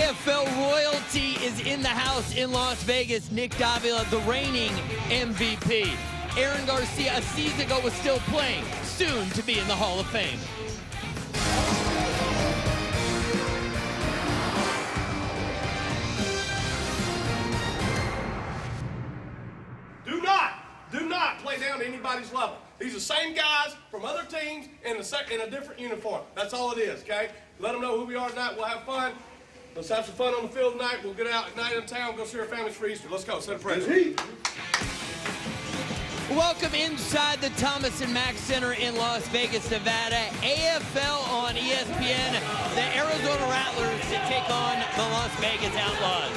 AFL royalty is in the house in Las Vegas. Nick Davila, the reigning MVP. Aaron Garcia, a season ago, was still playing, soon to be in the Hall of Fame. Do not play down to anybody's level. These are the same guys from other teams in a different uniform. That's all it is, okay? Let them know who we are tonight. We'll have fun. Let's have some fun on the field tonight. We'll get out at night in town, go see our families for Easter. Let's go. Set a prayer. Welcome inside the Thomas and Mack Center in Las Vegas, Nevada. AFL on ESPN. The Arizona Rattlers to take on the Las Vegas Outlaws.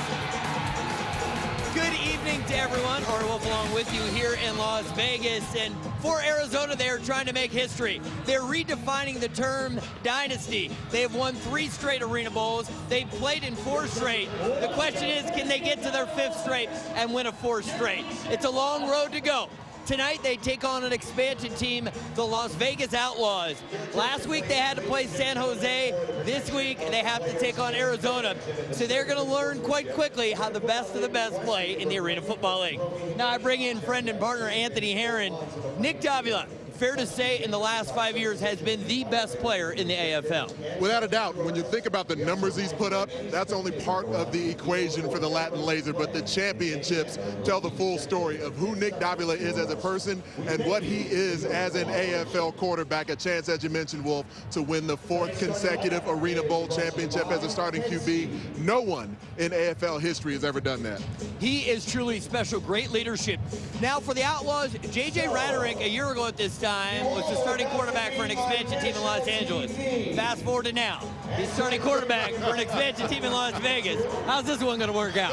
Good evening to everyone. Or Wolf along with you here in Las Vegas. And for Arizona, they are trying to make history. They're redefining the term dynasty. They have won 3 straight Arena Bowls. They've played in 4 straight. The question is, can they get to their 5th straight and win a 4th straight? It's a long road to go. Tonight, they take on an expansion team, the Las Vegas Outlaws. Last week, they had to play San Jose. This week, they have to take on Arizona. So they're going to learn quite quickly how the best of the best play in the Arena Football League. Now, I bring in friend and partner Anthony Herron. Nick Davila, fair to say, in the last 5 years, has been the best player in the AFL. Without a doubt, when you think about the numbers he's put up, that's only part of the equation for the Latin Laser, but the championships tell the full story of who Nick Davila is as a person and what he is as an AFL quarterback. A chance, as you mentioned, Wolf, to win the 4th consecutive Arena Bowl championship as a starting QB. No one in AFL history has ever done that. He is truly special, great leadership. Now for the Outlaws, J.J. Rattlers, a year ago at this time, was the starting quarterback for an expansion team in Los Angeles. Fast forward to now, he's starting quarterback for an expansion team in Las Vegas. How's this one going to work out?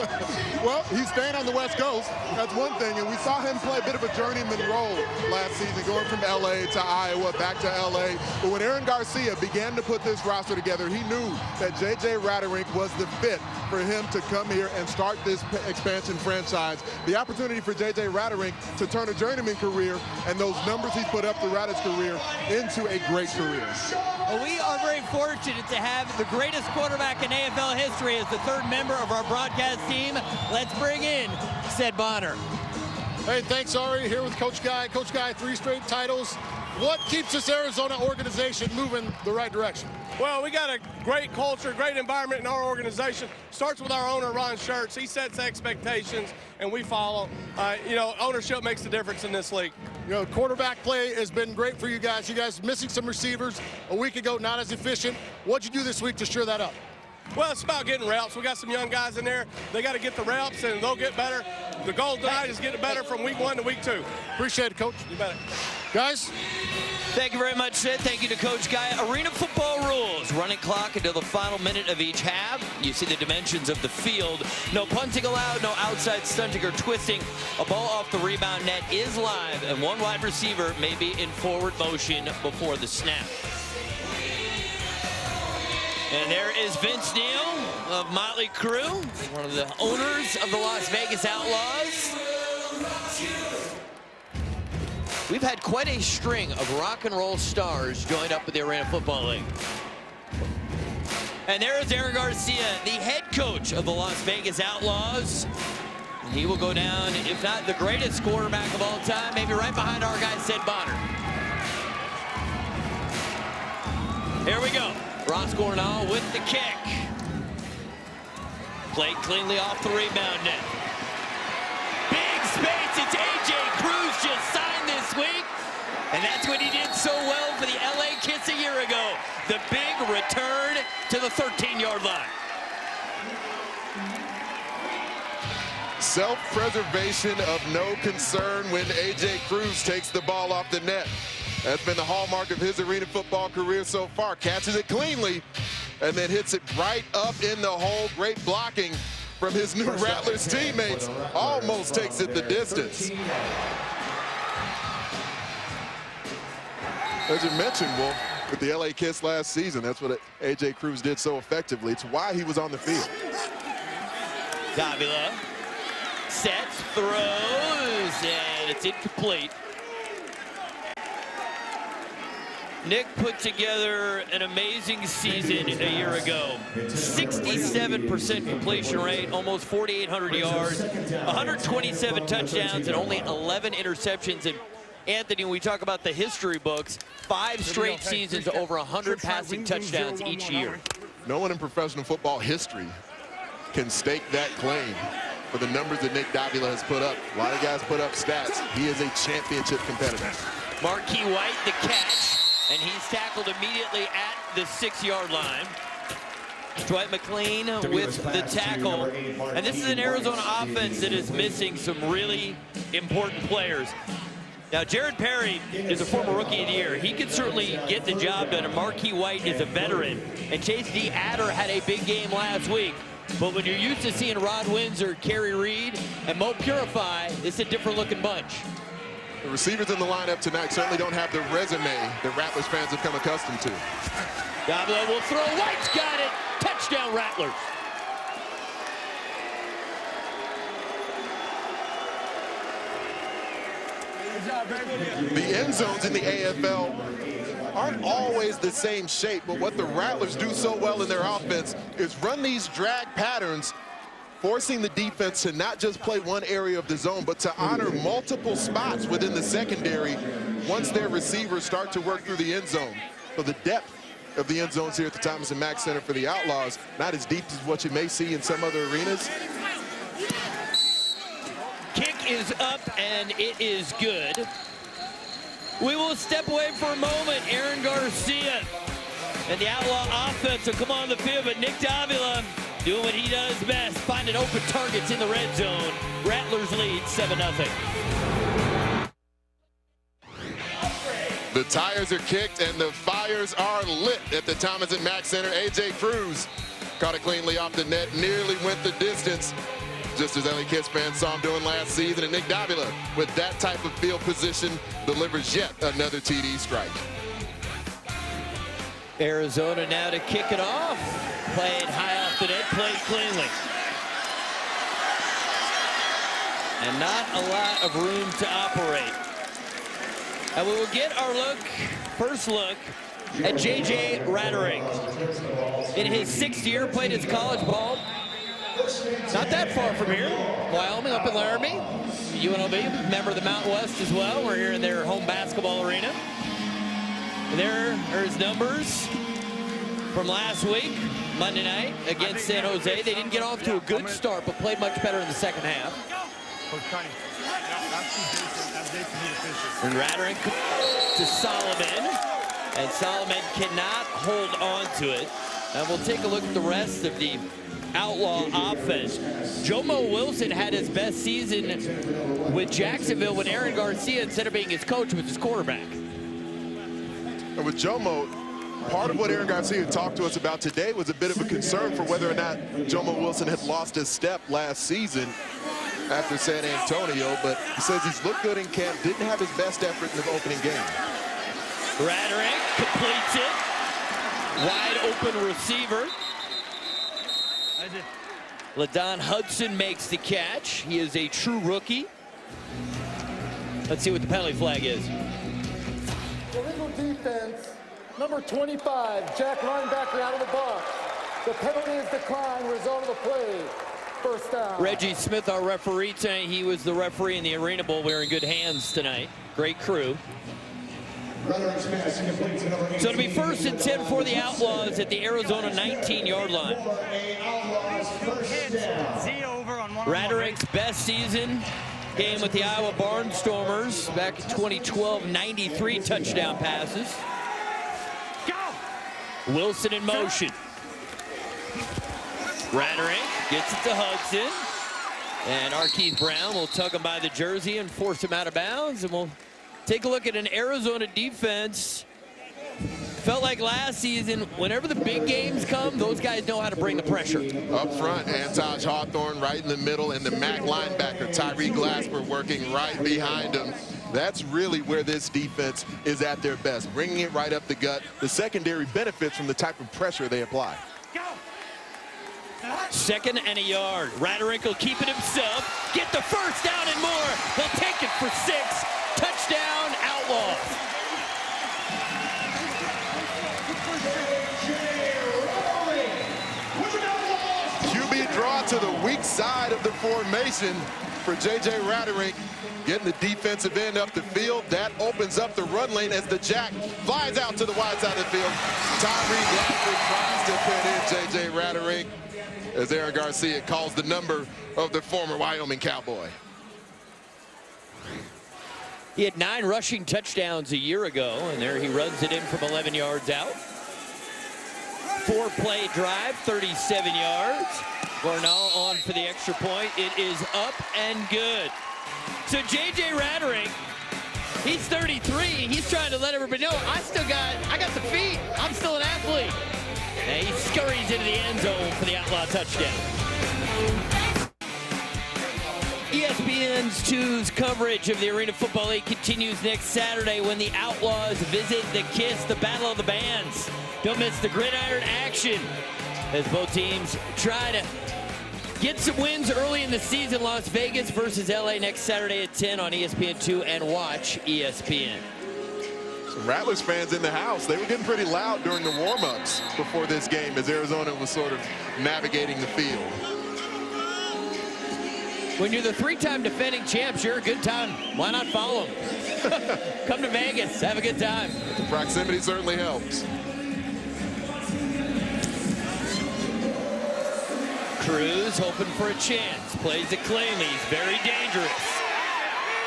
Well, he's staying on the West Coast. That's one thing, and we saw him play a bit of a journeyman role last season, going from L.A. to Iowa, back to L.A. But when Aaron Garcia began to put this roster together, he knew that J.J. Rattlers was the fit for him to come here and start this expansion franchise. The opportunity for J.J. Rattlers to turn a journeyman career and those numbers he's put up throughout his career into a great career. Well, we are very fortunate to have the greatest quarterback in AFL history as the 3rd member of our broadcast team. Let's bring in Sid Bonner. Hey, thanks, Ari. Here with Coach Guy. Coach Guy, 3 straight titles. What keeps this Arizona organization moving the right direction? Well, we got a great culture, great environment in our organization. Starts with our owner, Ron Schertz. He sets expectations, and we follow. Ownership makes the difference in this league. Quarterback play has been great for you guys. You guys missing some receivers a week ago, not as efficient. What'd you do this week to stir that up? Well, it's about getting reps. We got some young guys in there. They got to get the reps, and they'll get better. The goal tonight is getting better from week 1 to week 2. Appreciate it, Coach. You bet. Guys? Thank you very much, Sid. Thank you to Coach Guy. Arena football rules. Running clock until the final minute of each half. You see the dimensions of the field. No punting allowed, no outside stunting or twisting. A ball off the rebound net is live, and one wide receiver may be in forward motion before the snap. And there is Vince Neal of Motley Crue, one of the owners of the Las Vegas Outlaws. We've had quite a string of rock and roll stars joined up with the Arena Football League. And there is Aaron Garcia, the head coach of the Las Vegas Outlaws. He will go down, if not the greatest quarterback of all time, maybe right behind our guy, Sid Bonner. Here we go. Ross Cornell with the kick. Played cleanly off the rebound net. Big space, it's A.J. Cruz just signed this week. And that's what he did so well for the LA Kiss a year ago. The big return to the 13-yard line. Self-preservation of no concern when A.J. Cruz takes the ball off the net. That's been the hallmark of his Arena football career so far. Catches it cleanly and then hits it right up in the hole. Great blocking from his new Rattlers teammates. Almost takes it the distance. As you mentioned, Wolf, with the LA Kiss last season, that's what A.J. Cruz did so effectively. It's why he was on the field. Davila sets, throws, and it's incomplete. Nick put together an amazing season a year ago. 67% completion rate, almost 4,800 yards, 127 touchdowns, and only 11 interceptions. And Anthony, when we talk about the history books, 5 straight seasons over 100 passing touchdowns each year. No one in professional football history can stake that claim for the numbers that Nick Davila has put up. A lot of guys put up stats. He is a championship competitor. Marquis White, the catch, and he's tackled immediately at the 6-yard line. Dwight McLean with the tackle. And this is an Arizona offense that is missing some really important players. Now, Jared Perry is a former Rookie of the Year. He can certainly get the job done, and Marquis White is a veteran. And Chase D. Adder had a big game last week. But when you're used to seeing Rod Windsor, Kerry Reed, and Mo Purify, it's a different-looking bunch. The receivers in the lineup tonight certainly don't have the resume that Rattlers fans have come accustomed to. Davila will throw. White's got it. Touchdown, Rattlers. The end zones in the AFL aren't always the same shape, but what the Rattlers do so well in their offense is run these drag patterns, forcing the defense to not just play one area of the zone, but to honor multiple spots within the secondary once their receivers start to work through the end zone. So the depth of the end zones here at the Thomas and Mack Center for the Outlaws, not as deep as what you may see in some other arenas. Kick is up, and it is good. We will step away for a moment. Aaron Garcia and the Outlaw offense will come on the field, but Nick Davila doing what he does best, finding open targets in the red zone. Rattlers lead 7-0. The tires are kicked and the fires are lit at the Thomas and Mack Center. A.J. Cruz caught it cleanly off the net, nearly went the distance, just as LA Kids fans saw him doing last season. And Nick Davila, with that type of field position, delivers yet another TD strike. Arizona now to kick it off. Played high off the net, played cleanly. And not a lot of room to operate. And we will get our first look at J.J. Rattlers. In his 6th year, played his college ball. Not that far from here. Wyoming, up in Laramie. UNLV, member of the Mountain West as well. We're here in their home basketball arena. And there are his numbers from last week, Monday night, against San Jose. They didn't get off to a good start, but played much better in the second half. And Rattlers to Solomon. And Solomon cannot hold on to it. And we'll take a look at the rest of the Outlaw offense. Jomo Wilson had his best season with Jacksonville when Aaron Garcia, instead of being his coach, was his quarterback. And with Jomo, part of what Aaron Garcia talked to us about today was a bit of a concern for whether or not Jomo Wilson had lost his step last season after San Antonio, but he says he's looked good in camp, didn't have his best effort in the opening game. Rattlers completes it. Wide open receiver. LaDon Hudson makes the catch. He is a true rookie. Let's see what the penalty flag is. Illegal defense, number 25, Jack linebacker out of the box. The penalty is declined, result of the play, first down. Reggie Smith, our referee tonight, he was the referee in the Arena Bowl. We're in good hands tonight. Great crew. So it'll be 1st and 10 for the Outlaws at the Arizona 19-yard line. Rattlers' best season game with the Iowa Barnstormers back in 2012, 93 touchdown passes. Wilson in motion. Rattlers gets it to Hudson. And Arkeith Brown will tug him by the jersey and force him out of bounds. And we'll take a look at an Arizona defense. Felt like last season, whenever the big games come, those guys know how to bring the pressure. Up front, Antaj Hawthorne right in the middle, and the Mac linebacker, Tyree Glasper, working right behind him. That's really where this defense is at their best, bringing it right up the gut. The secondary benefits from the type of pressure they apply. 2nd and a yard. Rattlers will keep it himself, get the first down and more. He'll take it for 6. Touchdown, Outlaws. draw to the weak side of the formation for J.J. Rattlers. Getting the defensive end up the field. That opens up the run lane as the jack flies out to the wide side of the field. Tyree Bradford tries to put in J.J. Rattlers as Aaron Garcia calls the number of the former Wyoming Cowboy. He had 9 rushing touchdowns a year ago, and there he runs it in from 11 yards out. 4-play drive, 37 yards. Gornall on for the extra point. It is up and good. So J.J. Rattlers, he's 33. He's trying to let everybody know, I got the feet. I'm still an athlete. And he scurries into the end zone for the Outlaw touchdown. ESPN's 2's coverage of the Arena Football League continues next Saturday when the Outlaws visit the KISS, the Battle of the Bands. Don't miss the gridiron action as both teams try to get some wins early in the season. Las Vegas versus LA next Saturday at 10 on ESPN2 and watch ESPN. Some Rattlers fans in the house. They were getting pretty loud during the warm-ups before this game as Arizona was sort of navigating the field. When you're the 3-time defending champs, you're a good time. Why not follow them? Come to Vegas, have a good time. The proximity certainly helps. Cruz hoping for a chance. Plays it cleanly. He's very dangerous.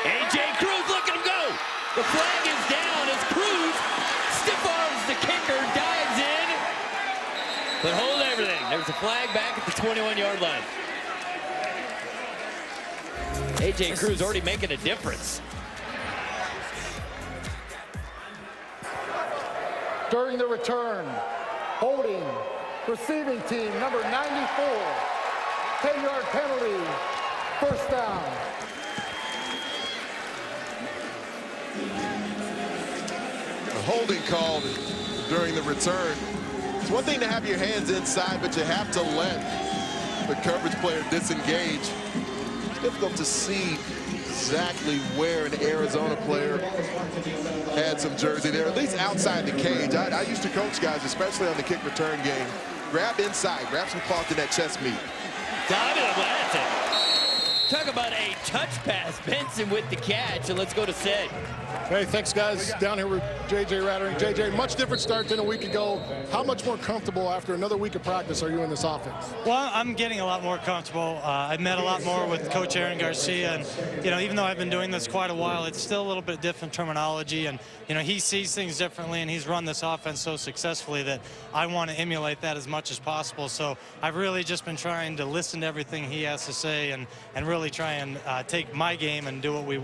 A.J. Cruz, look at him go. The flag is down as Cruz stiff arms the kicker, dives in. But hold everything. There's a flag back at the 21-yard line. A.J. Cruz already making a difference. During the return, holding receiving team number 94, 10-yard penalty, first down. A holding called during the return. It's one thing to have your hands inside, but you have to let the coverage player disengage. It's difficult to see exactly where an Arizona player had some jersey there, at least outside the cage. I used to coach guys, especially on the kick return game. Grab inside, grab some cloth in that chest meat. Talk about a touch pass. Benson with the catch, and let's go to Sid. Hey, thanks, guys. Down here with J.J. Rattlers. J.J., much different start than a week ago. How much more comfortable after another week of practice are you in this offense? Well, I'm getting a lot more comfortable. I've met a lot more with Coach Aaron Garcia, and even though I've been doing this quite a while, it's still a little bit different terminology, and he sees things differently, and he's run this offense so successfully that I want to emulate that as much as possible. So I've really just been trying to listen to everything he has to say and really try and take my game and do what we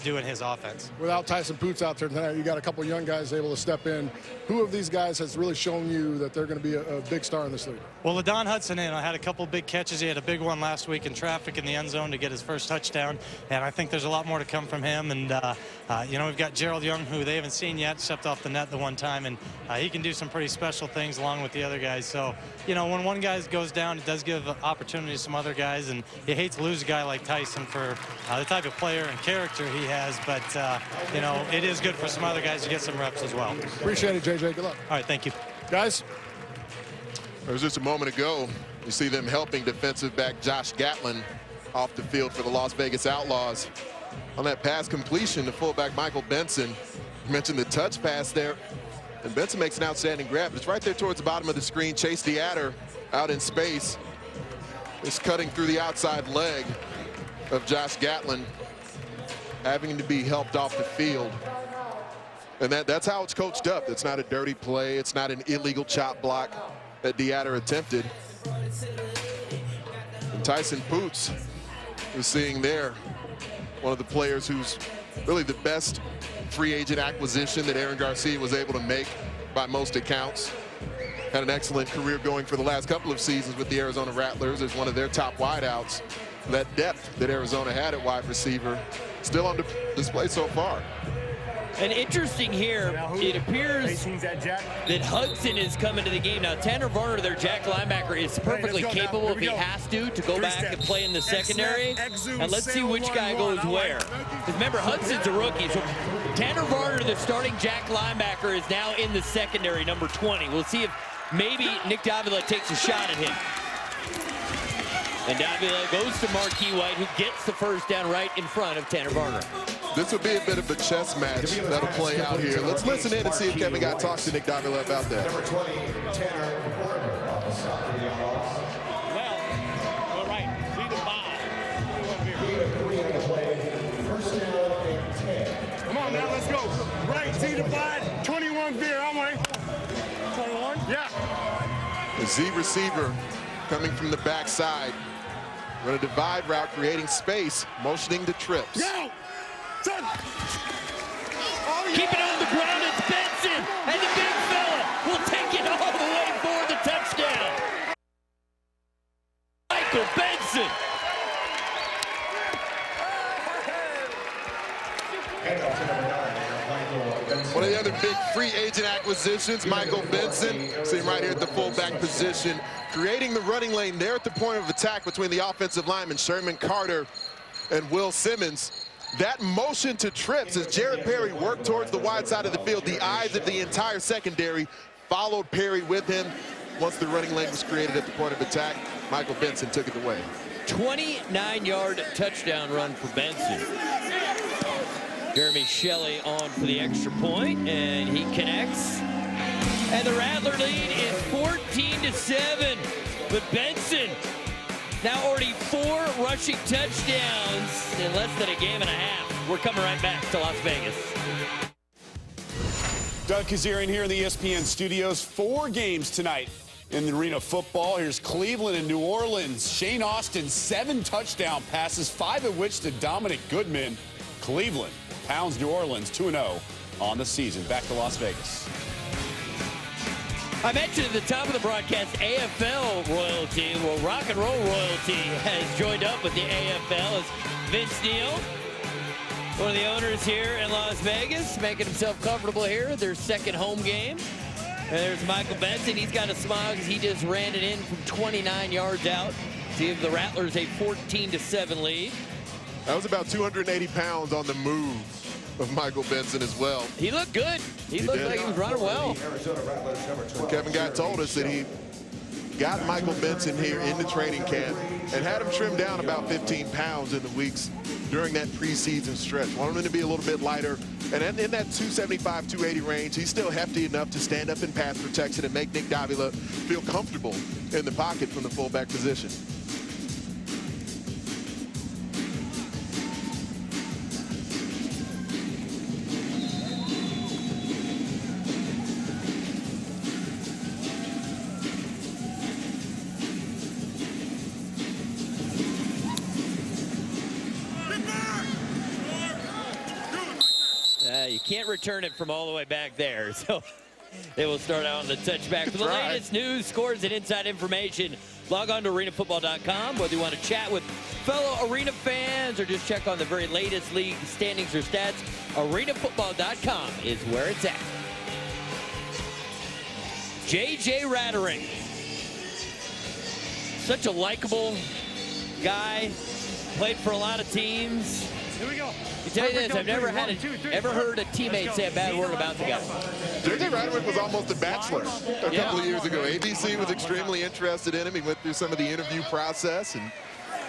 do in his offense. Without Tyson Poots out there tonight, you got a couple young guys able to step in. Who of these guys has really shown you that they're going to be a big star in this league? Well, LaDon Hudson had a couple big catches. He had a big one last week in traffic in the end zone to get his first touchdown, and I think there's a lot more to come from him. And we've got Gerald Young, who they haven't seen yet, stepped off the net the one time, and he can do some pretty special things along with the other guys. So when one guy goes down, it does give opportunity to some other guys, and you hate to lose a guy like Tyson for the type of player and character he has, but it is good for some other guys to get some reps as well. Appreciate it, JJ. Good luck. All right, thank you. Guys. There was just a moment ago, you see them helping defensive back Josh Gatlin off the field for the Las Vegas Outlaws. On that pass completion to fullback Michael Benson, you mentioned the touch pass there, and Benson makes an outstanding grab. It's right there towards the bottom of the screen. Chase DeAdder out in space is cutting through the outside leg of Josh Gatlin, having to be helped off the field. And that's how it's coached up. It's not a dirty play. It's not an illegal chop block that DeAdder attempted. And Tyson Poots is seeing there one of the players who's really the best free agent acquisition that Aaron Garcia was able to make by most accounts. Had an excellent career going for the last couple of seasons with the Arizona Rattlers as one of their top wideouts. That depth that Arizona had at wide receiver still on display so far. And interesting here, it appears that Hudson is coming to the game. Now, Tanner Varner, their jack linebacker, is perfectly capable if he has to go back and play in the secondary. And let's see which guy goes where. Because remember, Hudson's a rookie. So Tanner Varner, the starting jack linebacker, is now in the secondary, number 20. We'll see if maybe Nick Davila takes a shot at him. And Davila goes to Marquis White, who gets the first down right in front of Tanner Varner. This will be a bit of a chess match that'll play out here. Let's listen in and see if Kevin Gott talks to Nick Davila about that. Number 20, Tanner Varner. Well, all right, lead the ball. First down and 10. Come on now, let's go. Right, Z divide, 21 veer, I'm way. 21? Yeah. The Z receiver coming from the backside. Run a divide route, creating space, motioning to trips. Go! Turn. Keep it on the ground, it's Benson, and the big fella will take it all the way for the touchdown. Michael Benson. One of the other big free agent acquisitions, Michael Benson, sitting right here at the fullback position, creating the running lane there at the point of attack between the offensive linemen, Sherman Carter and Will Simmons. That motion to trips as Jared Perry worked towards the wide side of the field. The eyes of the entire secondary followed Perry with him. Once the running lane was created at the point of attack, Michael Benson took it away. 29-yard touchdown run for Benson. Jeremy Shelley on for the extra point, and he connects. And the Rattler lead is 14-7. But Benson now already 4 rushing touchdowns in less than a game and a half. We're coming right back to Las Vegas. Doug Kazarian here in the ESPN studios. 4 games tonight in the arena football. Here's Cleveland and New Orleans. Shane Austin, 7 touchdown passes, 5 of which to Dominic Goodman. Cleveland pounds New Orleans 2-0 on the season. Back to Las Vegas. I mentioned at the top of the broadcast AFL royalty. Well, rock and roll royalty has joined up with the AFL as Vince Neil, one of the owners here in Las Vegas, making himself comfortable here. Their second home game. And there's Michael Benson. He's got a smile because he just ran it in from 29 yards out to give the Rattlers a 14-7 lead. That was about 280 pounds on the move of Michael Benson as well. He looked good. He looked like he was running well. Kevin Gott told us that he got Michael Benson here in the training camp and had him trim down about 15 pounds in the weeks during that preseason stretch. Wanted him to be a little bit lighter. And in that 275, 280 range, he's still hefty enough to stand up in pass protection and make Nick Davila feel comfortable in the pocket from the fullback position. You can't return it from all the way back there, so they will start out on the touchback. For the latest news, scores, and inside information, log on to arenafootball.com. Whether you want to chat with fellow Arena fans or just check on the very latest league standings or stats, arenafootball.com is where it's at. J.J. Rattering, such a likable guy, played for a lot of teams. Here we go. I tell you this, I've never heard a teammate say a bad word about the guy. J.J. Rattering was almost a bachelor a couple of years ago. ABC was extremely interested in him. He went through some of the interview process, and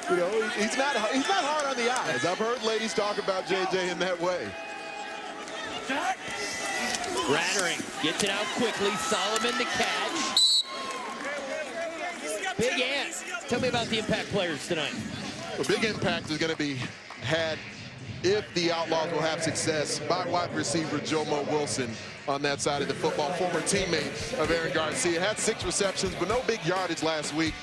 you know, he's not hard on the eyes. I've heard ladies talk about J.J. in that way. Rattering gets it out quickly. Solomon the catch. Big Ant. Tell me about the impact players tonight. A big impact is going to be had if the Outlaws will have success by wide receiver Jomo Wilson on that side of the football. Former teammate of Aaron Garcia. Had 6 receptions, but no big yardage last week.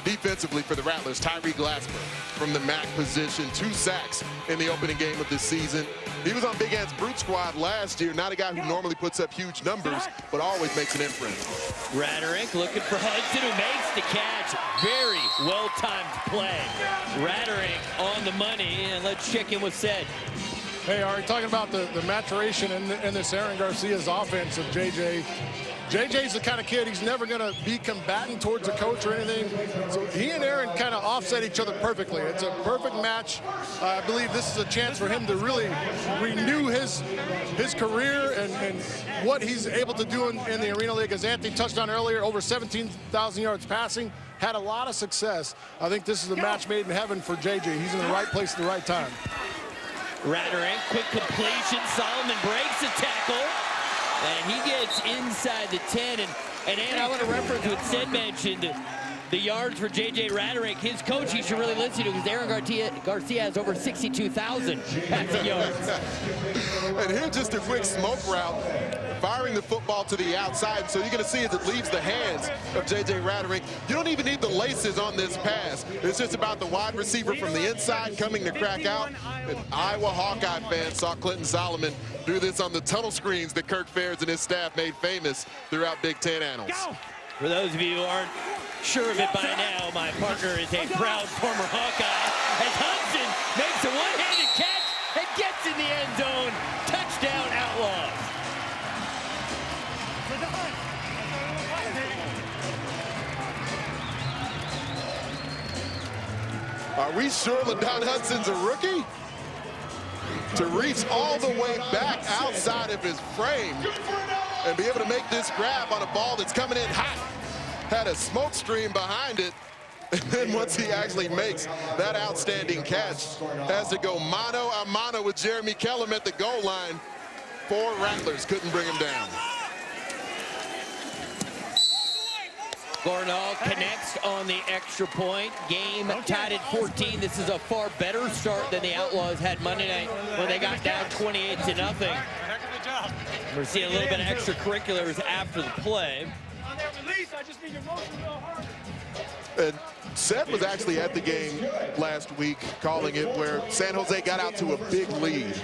Defensively for the Rattlers, Tyree Glasper from the MAC position. 2 sacks in the opening game of the season. He was on Big Ant's Brute Squad last year. Not a guy who normally puts up huge numbers, but always makes an imprint. Rattering looking for Hudson, who makes the catch. Very well-timed play. Rattering on the money, and let's check in with Sed. Hey, Ari, talking about the maturation in this Aaron Garcia's offense of J.J. JJ's the kind of kid, he's never going to be combatant towards a coach or anything. So he and Aaron kind of offset each other perfectly. It's a perfect match. I believe this is a chance for him to really renew his career and what he's able to do in the Arena League. As Anthony touched on earlier, over 17,000 yards passing, had a lot of success. I think this is a match made in heaven for JJ. He's in the right place at the right time. Rattlers, quick completion. Solomon breaks the tackle, and he gets inside the 10. And Ann, I want to reference what Sid mentioned, the yards for J.J. Rattlers. His coach, he should really listen to, because Aaron Garcia has over 62,000 passing yards. And here's just a quick smoke route, firing the football to the outside. So you're going to see as it leaves the hands of J.J. Rattlers, you don't even need the laces on this pass. It's just about the wide receiver from the inside coming to crack out. And Iowa Hawkeye fans saw Clinton Solomon do this on the tunnel screens that Kirk Ferentz and his staff made famous throughout Big Ten annals. For those of you who aren't sure of it by now, my partner is a proud former Hawkeye, as Hudson makes a one-handed catch and gets in the end zone. Touchdown, Outlaws. Are we sure LaDon Hudson's a rookie? To reach all the way back outside of his frame and be able to make this grab on a ball that's coming in hot. Had a smoke stream behind it. And then once he actually makes that outstanding catch, has to go mano a mano with Jeremy Kellum at the goal line. 4 Rattlers couldn't bring him down. Gordon Hall connects on the extra point. Game tied at 14. This is a far better start than the Outlaws had Monday night when they got down 28-0. We're seeing a little bit of extracurriculars after the play. On that release, I just need your motion a little harder. And Seth was actually at the game last week calling it, where San Jose got out to a big lead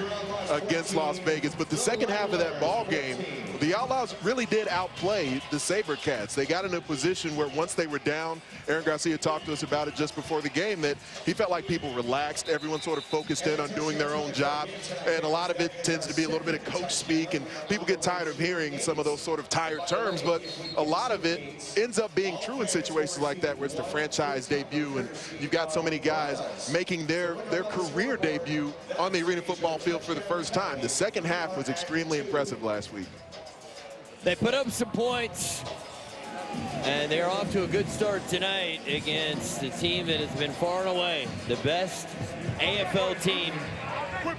against Las Vegas. But the second half of that ball game, the Outlaws really did outplay the SaberCats. They got in a position where once they were down, Aaron Garcia talked to us about it just before the game, that he felt like people relaxed. Everyone sort of focused in on doing their own job. And a lot of it tends to be a little bit of coach speak, and people get tired of hearing some of those sort of tired terms. But a lot of it ends up being true in situations like that, where it's the franchise debut, and you've got so many guys making their career debut on the Arena Football field for the first time. The second half was extremely impressive last week. They put up some points, and they're off to a good start tonight against the team that has been far and away the best AFL team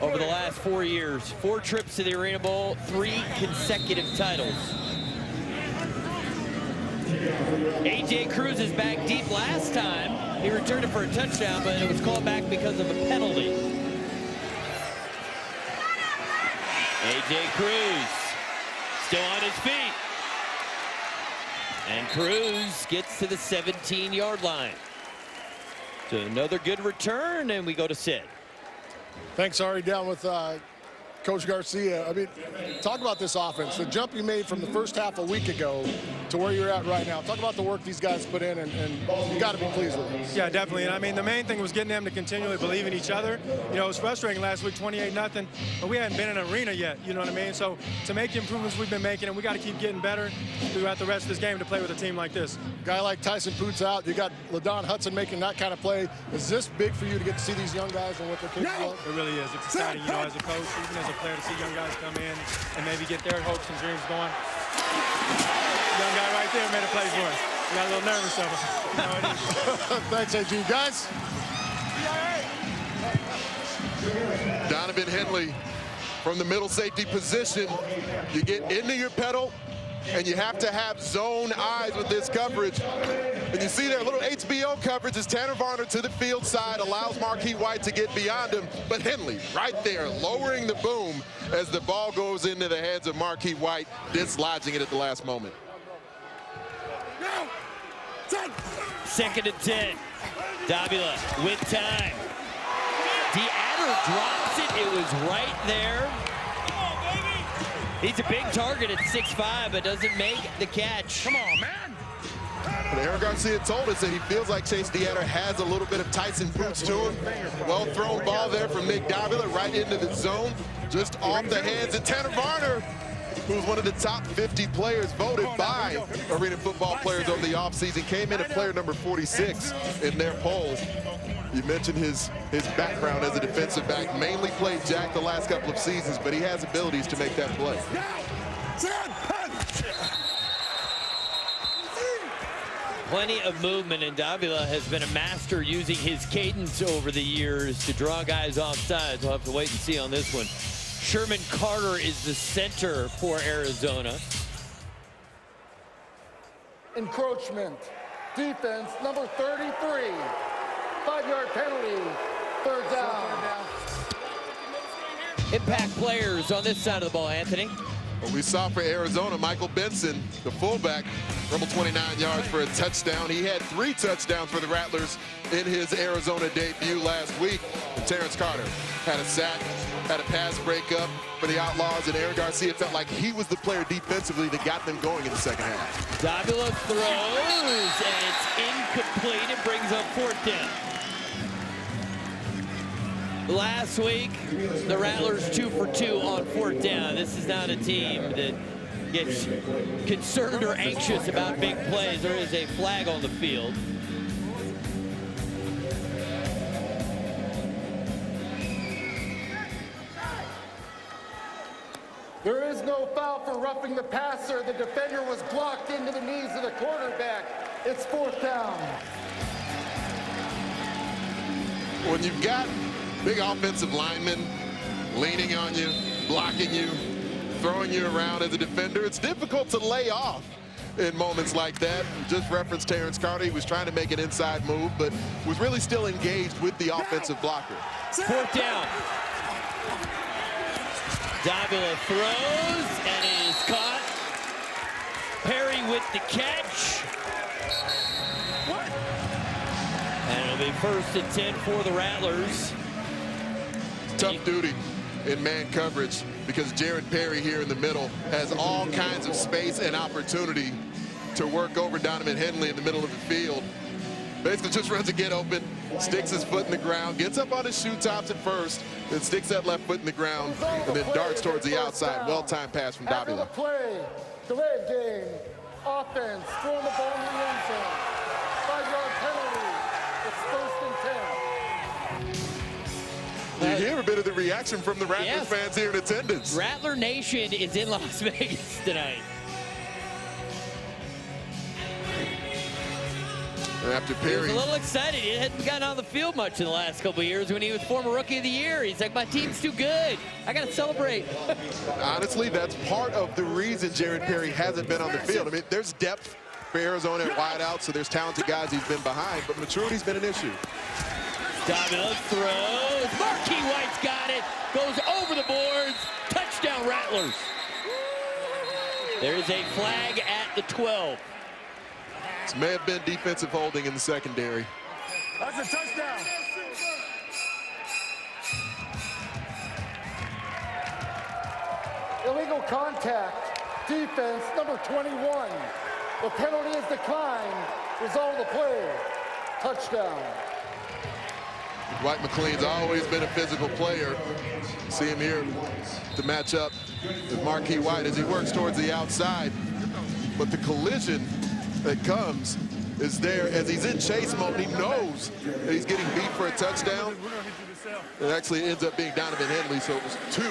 over the last 4 years. 4 trips to the Arena Bowl, 3 consecutive titles. A.J. Cruz is back deep last time. He returned it for a touchdown, but it was called back because of a penalty. A.J. Cruz still on his feet. And Cruz gets to the 17-yard line. So another good return, and we go to Sid. Thanks, Ari. Down with Coach Garcia. I mean, talk about this offense. The jump you made from the first half a week ago to where you're at right now. Talk about the work these guys put in, and you got to be pleased with it. Yeah, definitely. And I mean, the main thing was getting them to continually believe in each other. You know, it was frustrating last week, 28-0, but we hadn't been in an arena yet, you know what I mean? So to make the improvements we've been making, and we got to keep getting better throughout the rest of this game to play with a team like this. Guy like Tyson Poots out. You got LaDon Hudson making that kind of play. Is this big for you to get to see these young guys and what they're capable of? It really is. It's exciting, you know, as a coach, even as a player, to see young guys come in and maybe get their hopes and dreams going. Young guy right there made a play for us. We got a little nervous of him. You know it is. Thanks, A.G. Guys. Donovan Henley from the middle safety position. You get into your pedal, and you have to have zone eyes with this coverage. And you see there a little HBO coverage as Tanner Varner to the field side allows Marquis White to get beyond him. But Henley right there lowering the boom as the ball goes into the hands of Marquis White, dislodging it at the last moment. 2nd and 10. Davila with time. DeAdder drops it. It was right there. He's a big target at 6'5", but doesn't make the catch. Come on, man. But Aaron Garcia told us that he feels like Chase DeAdder has a little bit of Tyson Poots to him. Well thrown ball there from Nick Davila right into the zone, just off the hands of Tanner Varner, who's one of the top 50 players voted by Arena Football players over the offseason, came in at player number 46 in their poll. You mentioned his background as a defensive back, mainly played jack the last couple of seasons, but he has abilities to make that play. Plenty of movement, and Davila has been a master using his cadence over the years to draw guys off sides. We'll have to wait and see on this one. Sherman Carter is the center for Arizona. Encroachment. Defense, number 33. 5-yard penalty. Third down. Impact players on this side of the ball, Anthony. What we saw for Arizona, Michael Benson, the fullback, dribbled 29 yards for a touchdown. He had 3 touchdowns for the Rattlers in his Arizona debut last week. And Terrence Carter had a sack, had a pass breakup for the Outlaws, and Aaron Garcia felt like he was the player defensively that got them going in the second half. Davila throws, and it's incomplete. It brings up 4th down. Last week, the Rattlers 2 for 2 on 4th down. This is not a team that gets concerned or anxious about big plays. There is a flag on the field. There is no foul for roughing the passer. The defender was blocked into the knees of the quarterback. It's 4th down. When you've got big offensive linemen leaning on you, blocking you, throwing you around as a defender, it's difficult to lay off in moments like that. Just referenced Terrence Carter. He was trying to make an inside move, but was really still engaged with the offensive blocker. 4th down. Davila throws, and it is caught. Perry with the catch. And it'll be 1st and 10 for the Rattlers. Tough duty in man coverage because Jared Perry here in the middle has all kinds of space and opportunity to work over Donovan Henley in the middle of the field. Basically just runs a get open, sticks his foot in the ground, gets up on his shoe tops at first, then sticks that left foot in the ground, and then darts towards the outside. Well-timed pass from Davila. After the play, delayed game, offense, throwing the ball in the end zone. 5-yard penalty. It's 1st and 10. You hear a bit of the reaction from the Rattlers fans here in attendance. Rattler Nation is in Las Vegas tonight. And after He Perry, was a little excited. He hadn't gotten on the field much in the last couple of years when he was former Rookie of the Year. He's like, my team's too good. I got to celebrate. honestly, that's part of the reason Jared Perry hasn't been on the field. I mean, there's depth for Arizona at wideout, so there's talented guys he's been behind, but maturity's been an issue. Davila throws. Marquis White's got it. Goes over the boards. Touchdown, Rattlers. There is a flag at the 12. This may have been defensive holding in the secondary. That's a touchdown. Illegal contact. Defense, number 21. The penalty is declined. Result of the play. Touchdown. Dwight McLean's always been a physical player. See him here to match up with Marquis White as he works towards the outside. But the collision that comes is there as he's in chase mode. He knows that he's getting beat for a touchdown. It actually ends up being Donovan Henley, so it was 2,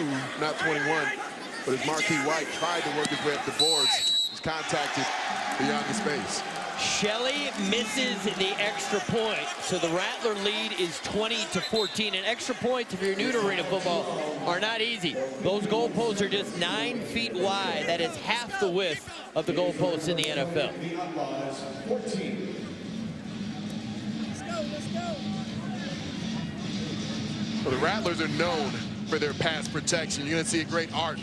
not 21. But as Marquis White tried to work his way up the boards, was contacted beyond the space. Shelley misses the extra point, so the Rattler lead is 20-14. And extra points, if you're new to arena football, are not easy. Those goalposts are just 9 feet wide. That is half the width of the goalposts in the NFL. Well, the Rattlers are known for their pass protection. You're going to see a great arc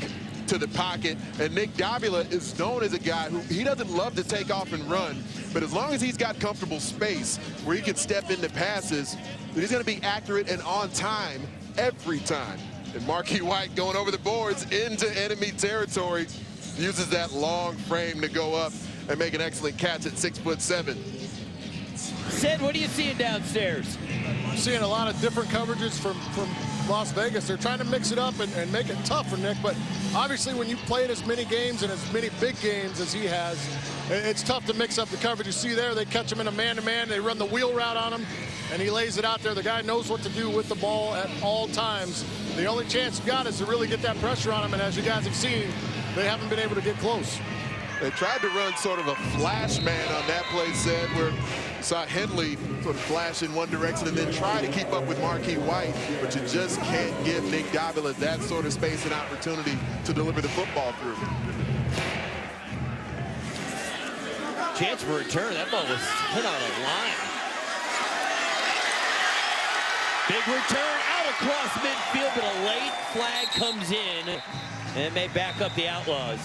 to the pocket, and Nick Davila is known as a guy who he doesn't love to take off and run, but as long as he's got comfortable space where he can step into passes, he's going to be accurate and on time every time. And Marquis White going over the boards into enemy territory, uses that long frame to go up and make an excellent catch at 6'7". Sid, what are you seeing downstairs? I'm seeing a lot of different coverages from Las Vegas. They're trying to mix it up and make it tough for Nick, but obviously when you play in as many games and as many big games as he has, it's tough to mix up the coverage. You see there, they catch him in a man-to-man, they run the wheel route on him, and he lays it out there. The guy knows what to do with the ball at all times. The only chance you got is to really get that pressure on him, and as you guys have seen, they haven't been able to get close. They tried to run sort of a flash man on that play, said, where you saw Henley sort of flash in one direction and then try to keep up with Marquis White, but you just can't give Nick Davila that sort of space and opportunity to deliver the football through. Chance for return. That ball was hit on a line. Big return out across midfield, but a late flag comes in and may back up the Outlaws.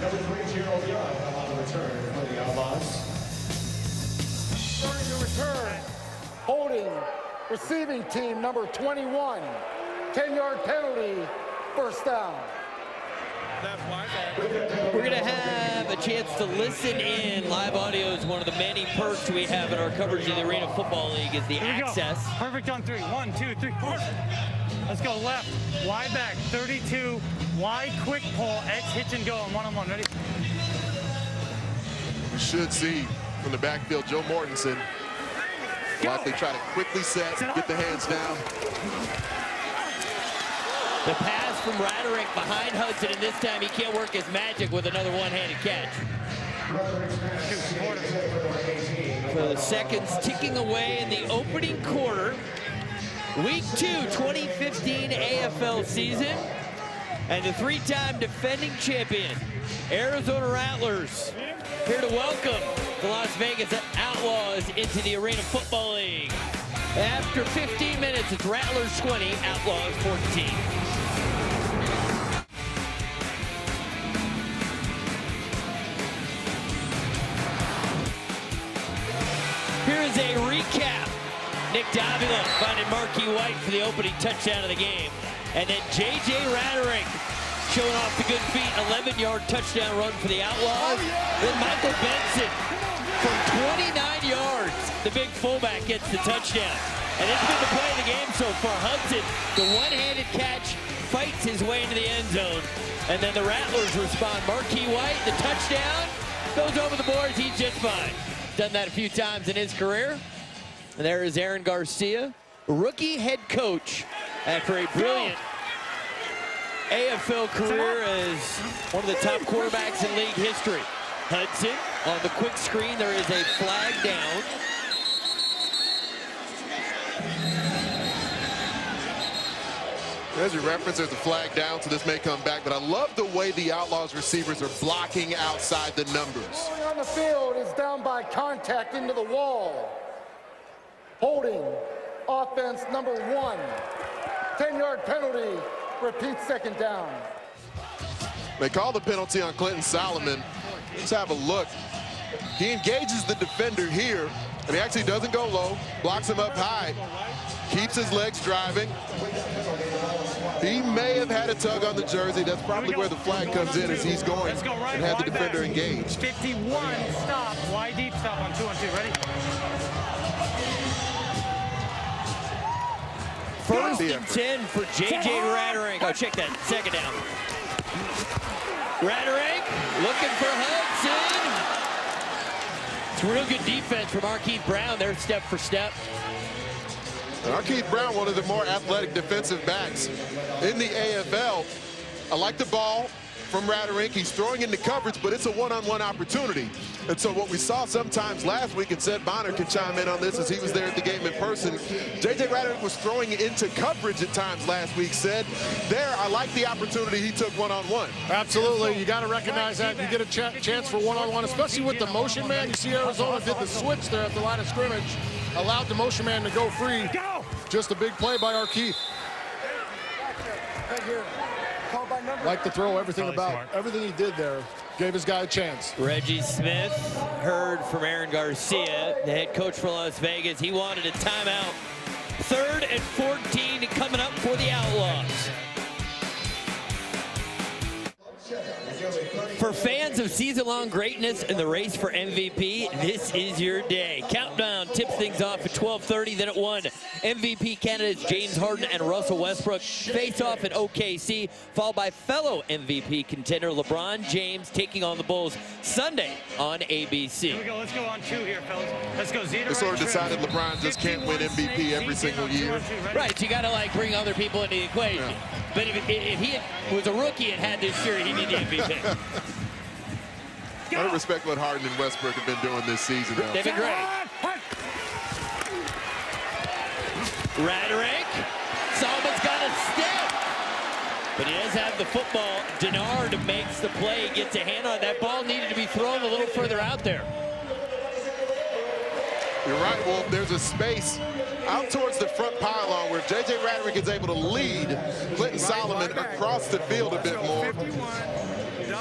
Number 3, Gerald Young on the return for the Outlaws. Starting to return. Holding. Receiving team number 21. 10-yard penalty. First down. We're going to have a chance to listen in. Live audio is one of the many perks we have in our coverage of the Arena Football League is the access. Go. Perfect on 3. 1, 2, 3. Let's go left. Wide back. 32. Wide quick pull. Edge hitch and go on one-on-one. Ready? We should see from the backfield Joe Mortensen. Likely try to quickly set, get the hands down. The pass from Rattlers behind Hudson, and this time he can't work his magic with another one-handed catch. So the seconds ticking away in the opening quarter. Week 2, 2015 AFL season. And the 3-time defending champion, Arizona Rattlers, here to welcome the Las Vegas Outlaws into the Arena Football League. After 15 minutes, it's Rattlers 20, Outlaws 14. Here is a recap. Nick Davila finding Marquis White for the opening touchdown of the game. And then J.J. Rattlers showing off the good feet, 11-yard touchdown run for the Outlaws. Then Michael Benson from 29 yards, the big fullback gets the touchdown. And it's been the play of the game so far. Hudson, the one-handed catch, fights his way into the end zone. And then the Rattlers respond. Marquis White, the touchdown, goes over the boards. He's just fine. Done that a few times in his career. And there is Aaron Garcia, rookie head coach, after a brilliant AFL career as one of the top quarterbacks in league history. Hudson on the quick screen. There is a flag down. As you reference, there's a flag down, so this may come back, but I love the way the Outlaws receivers are blocking outside the numbers. Going on the field is down by contact into the wall. Holding, offense number 1. 10-yard penalty, repeat second down. They call the penalty on Clinton Solomon. Let's have a look. He engages the defender here, and he actually doesn't go low, blocks him up high, keeps his legs driving. He may have had a tug on the jersey. That's probably where the flag comes in as he's going and had the defender engaged. 51, stop, wide deep stop on 2-on-2, ready? First and 10 for J.J. Rattlers. Oh, check that, second down. Rattlers looking for Hudson. It's a real good defense from Marquise Brown there, step for step. Marquise Brown, one of the more athletic defensive backs in the AFL. I like the ball from Rattlers. He's throwing into coverage, but it's a one-on-one opportunity. And so what we saw sometimes last week, and Seth Bonner can chime in on this as he was there at the game in person, J.J. Rattlers was throwing into coverage at times last week. Said there, I like the opportunity he took one-on-one. Absolutely. You got to recognize that. You get a chance for one-on-one, especially with the motion man. You see Arizona did the switch there at the line of scrimmage, allowed the motion man to go free. Just a big play by Arkeith. Right here. Call by number. Like to throw everything everything he did there. Gave his guy a chance. Reggie Smith heard from Aaron Garcia, the head coach for Las Vegas. He wanted a timeout. 3rd and 14 coming up for the Outlaws. For fans of season-long greatness and the race for MVP, this is your day. Countdown tips things off at 12:30. Then at 1, MVP candidates James Harden and Russell Westbrook face off at OKC, followed by fellow MVP contender LeBron James taking on the Bulls Sunday on ABC. Here we go. Let's go on 2 here, fellas. Let's go Zeta. They sort of decided LeBron just can't win MVP every single year. Right, so you got to like bring other people into the equation. Yeah. But if he was a rookie and had this year, he'd be the MVP. I don't respect what Harden and Westbrook have been doing this season, though. They've been great. Raderick. Solomon's got a step. But he does have the football. Denard makes the play, gets a hand on it. That ball needed to be thrown a little further out there. You're right, Wolf. There's a space out towards the front pylon where J.J. Raderick is able to lead Clinton Solomon across the field a bit more.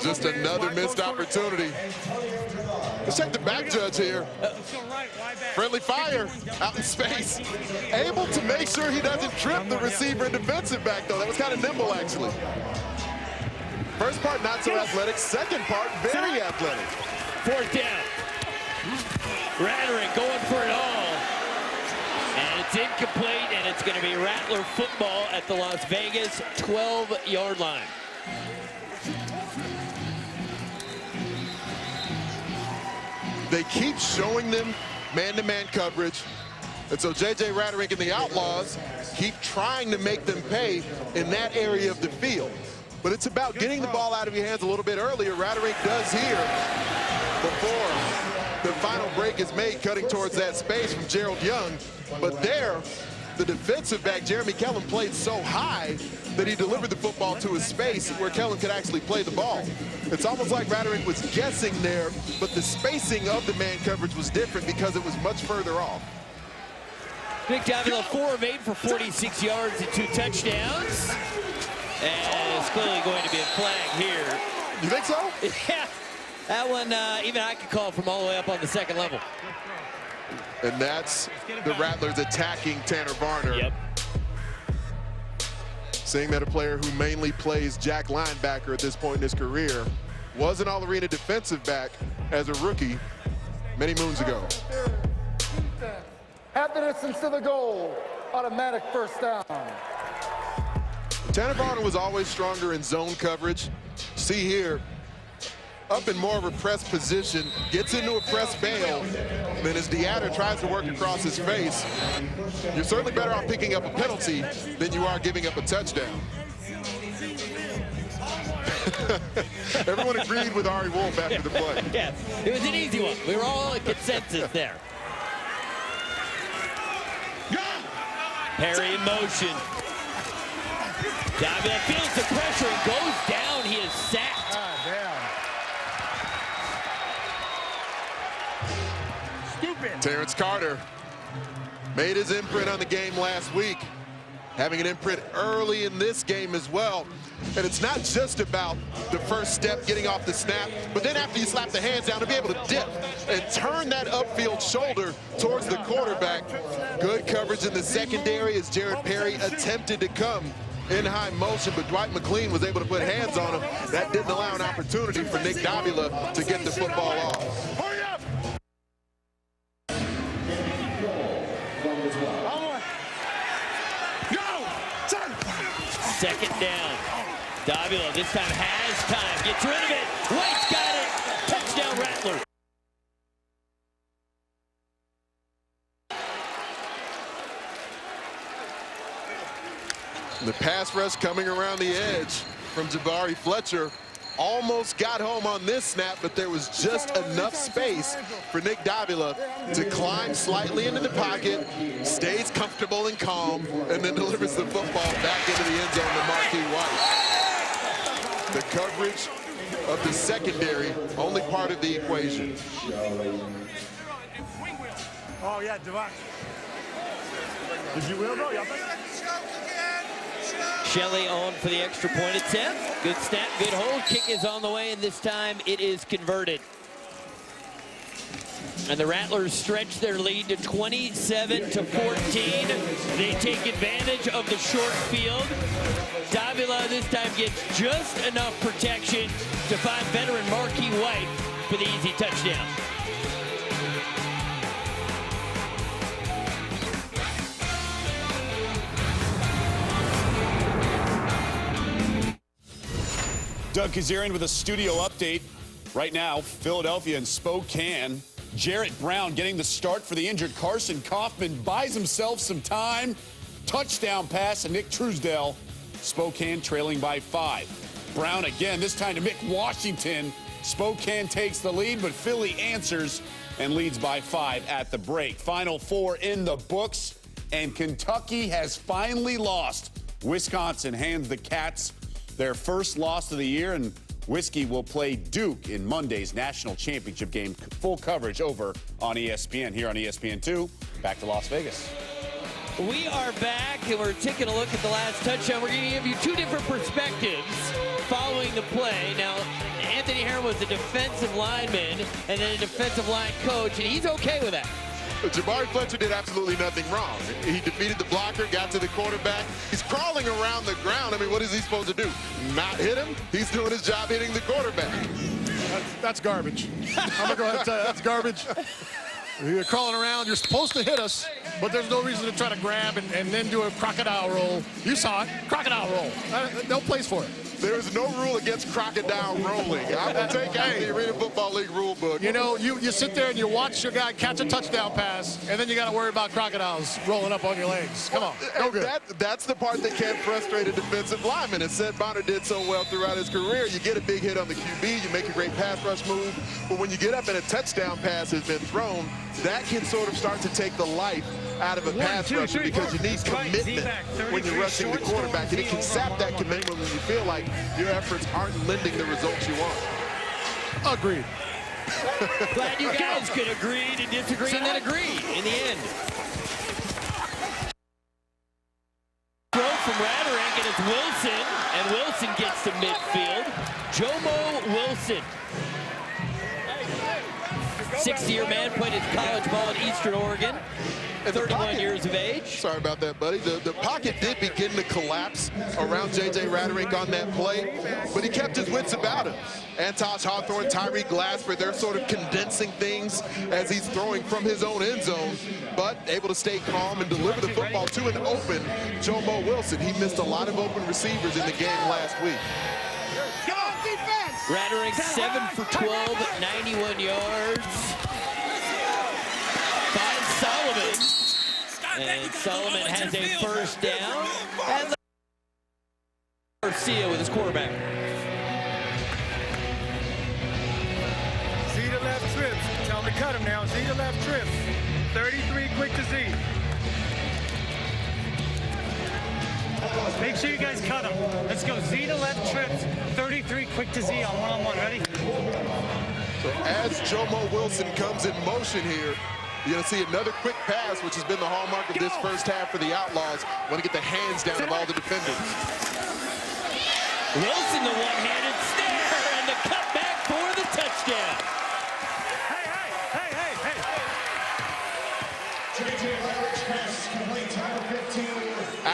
Just another missed opportunity. Let's check the back judge here. Friendly fire out in space. Able to make sure he doesn't trip the receiver and defensive back, though. That was kind of nimble, actually. First part, not so athletic. Second part, very athletic. 4th down. Raderick going for it all. And it's incomplete, and it's going to be Rattler football at the Las Vegas 12-yard line. They keep showing them man-to-man coverage. And so J.J. Raderick and the Outlaws keep trying to make them pay in that area of the field. But it's about getting the ball out of your hands a little bit earlier. Raderick does here before the final break is made, cutting towards that space from Gerald Young. But there, the defensive back, Jeremy Kellum, played so high that he delivered the football to a space where Kellum could actually play the ball. It's almost like Raderick was guessing there, but the spacing of the man coverage was different because it was much further off. Nick Davila, 4 of 8 for 46 yards and 2 touchdowns. And it's clearly going to be a flag here. You think so? Yeah. That one, even I could call from all the way up on the 2nd level. And that's the Rattlers attacking Tanner Varner. Yep. Seeing that a player who mainly plays jack linebacker at this point in his career was an all-arena defensive back as a rookie many moons ago. Half the distance to the goal. Automatic first down. Tanner Varner was always stronger in zone coverage. See here, up in more of a press position, gets into a press bail, then as DeAdder tries to work across his face, you're certainly better off picking up a penalty than you are giving up a touchdown. Everyone agreed with Ari Wolf after the play. Yeah, it was an easy one. We were all in consensus there. Perry in motion. Davila feels the pressure and goes down. He is sacked. Terrence Carter made his imprint on the game last week, having an imprint early in this game as well. And it's not just about the first step, getting off the snap, but then after you slap the hands down, to be able to dip and turn that upfield shoulder towards the quarterback. Good coverage in the secondary as Jared Perry attempted to come in high motion, but Dwight McLean was able to put hands on him. That didn't allow an opportunity for Nick Davila to get the football off. 2nd down. Davila this time has time. Gets rid of it. White's got it. Touchdown Rattler. The pass rush coming around the edge from Jabari Fletcher. Almost got home on this snap, but there was just enough space for Nick Davila to climb slightly into the pocket, stays comfortable and calm, and then delivers the football back into the end zone to Marquis White. The coverage of the secondary, only part of the equation. Oh, yeah, Devon. Did you will go? Y'all think? Shelley on for the extra point attempt. Good snap, good hold. Kick is on the way, and this time it is converted. And the Rattlers stretch their lead to 27-14. They take advantage of the short field. Davila this time gets just enough protection to find veteran Marquis White for the easy touchdown. Doug Kazarian with a studio update. Right now, Philadelphia and Spokane. Jarrett Brown getting the start for the injured Carson Kaufman. Buys himself some time. Touchdown pass to Nick Truesdell. Spokane trailing by 5. Brown again, this time to Mick Washington. Spokane takes the lead, but Philly answers and leads by 5 at the break. Final 4 in the books, and Kentucky has finally lost. Wisconsin hands the Cats their first loss of the year, and Whiskey will play Duke in Monday's national championship game. Full coverage over on ESPN. Here on ESPN2, back to Las Vegas. We are back, and we're taking a look at the last touchdown. We're going to give you two different perspectives following the play. Now, Anthony Herron was a defensive lineman and then a defensive line coach, and he's okay with that. Jabari Fletcher did absolutely nothing wrong. He defeated the blocker, got to the quarterback. He's crawling around the ground. I mean, what is he supposed to do? Not hit him? He's doing his job hitting the quarterback. That's garbage. I'm going to go ahead and tell you, that's garbage. You're crawling around. You're supposed to hit us, but there's no reason to try to grab and then do a crocodile roll. You saw it. Crocodile roll. No place for it. There is no rule against crocodile rolling. I will take out the Arena Football League rule book. You know, you sit there and you watch your guy catch a touchdown pass, and then you got to worry about crocodiles rolling up on your legs. Come on, no good. That's the part that can frustrate a defensive lineman, and Seth Bonner did so well throughout his career. You get a big hit on the QB, you make a great pass rush move, but when you get up and a touchdown pass has been thrown, that can sort of start to take the life out of a pass rusher because you need commitment when you're rushing the quarterback, and it can sap that commitment when you feel like your efforts aren't lending the results you want. Agreed. Glad you guys could agree to disagree and then agree in the end. Throw from Rattlers, and it's Wilson, and Wilson gets to midfield. Jomo Wilson. 60-year man, played his college ball at Eastern Oregon. 31 years of age. Sorry about that, buddy. The pocket did begin to collapse around J.J. Rattlers on that play, but he kept his wits about him. Antosh Hawthorne, Tyree Glasper, they're sort of condensing things as he's throwing from his own end zone, but able to stay calm and deliver the football to an open Jomo Wilson. He missed a lot of open receivers in the game last week. Rattlers 7 for 12 at 91 yards. Finds Solomon. And Solomon has a first down. And Garcia with his quarterback. Z to left trips. Tell him to cut him now. Z to left trips. 33 quick to Z. Make sure you guys cut him. Let's go. Z to left trips. 33 quick to Z on one-on-one. Ready? So as Jomo Wilson comes in motion here, you're going to see another quick pass, which has been the hallmark of this first half for the Outlaws. Want to get the hands down of all the defenders. Wilson, the one-handed snare, and the cutback for the touchdown.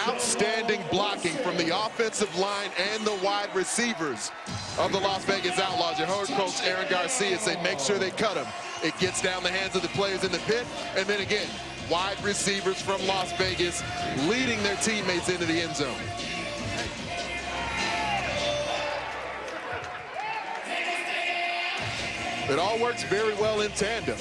Outstanding blocking from the offensive line and the wide receivers of the Las Vegas Outlaws. Your head coach, Aaron Garcia, say make sure they cut him. It gets down the hands of the players in the pit, and then again, wide receivers from Las Vegas leading their teammates into the end zone. It all works very well in tandem.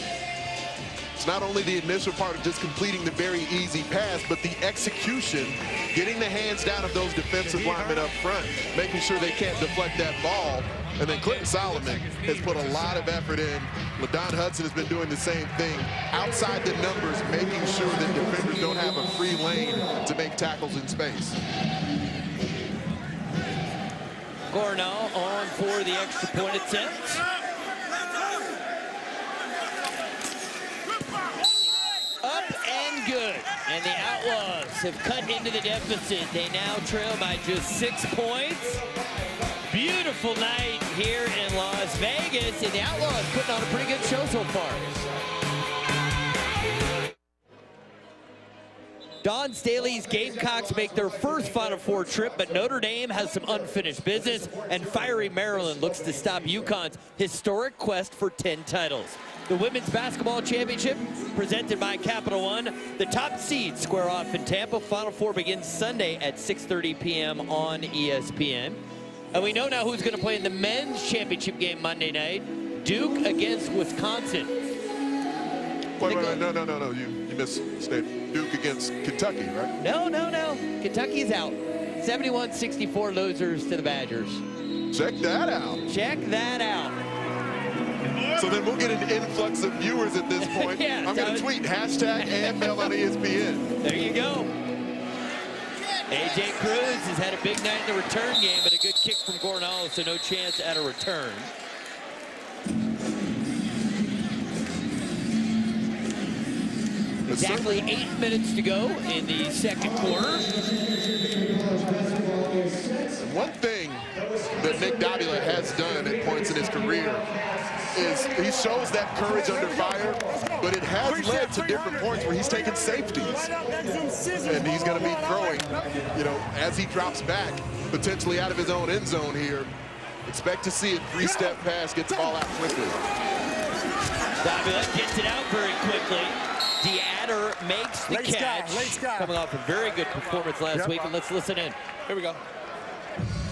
It's not only the initial part of just completing the very easy pass, but the execution, getting the hands down of those defensive linemen up front, making sure they can't deflect that ball. And then Clinton Solomon has put a lot of effort in. LaDon Hudson has been doing the same thing. Outside the numbers, making sure that defenders don't have a free lane to make tackles in space. Cornell on for the extra point attempt. Up and good. And the Outlaws have cut into the deficit. They now trail by just 6 points. Beautiful night here in Las Vegas, and the Outlaws putting on a pretty good show so far. Don Staley's Gamecocks make their first Final Four trip, but Notre Dame has some unfinished business, and fiery Maryland looks to stop UConn's historic quest for 10 titles. The Women's Basketball Championship, presented by Capital One. The top seeds square off in Tampa. Final Four begins Sunday at 6:30 p.m. on ESPN. And we know now who's going to play in the men's championship game Monday night. Duke against Wisconsin. Wait, no. You misstated. Duke against Kentucky, right? No. Kentucky's out. 71-64 losers to the Badgers. Check that out. Check that out. So then we'll get an influx of viewers at this point. Yeah, I'm going to tweet hashtag AFL on ESPN. There you go. A.J. Cruz has had a big night in the return game, but a good kick from Gornall, so no chance at a return. Exactly 8 minutes to go in the second quarter. One thing that Nick Davila has done at points in his career is he shows that courage under fire, but it has led to different points where he's taken safeties. And he's going to be throwing, as he drops back, potentially out of his own end zone here. Expect to see a three-step pass, get the ball out quickly. Davila gets it out very quickly. DeAdder makes the catch. Coming off a very good performance last week, and let's listen in. Here we go.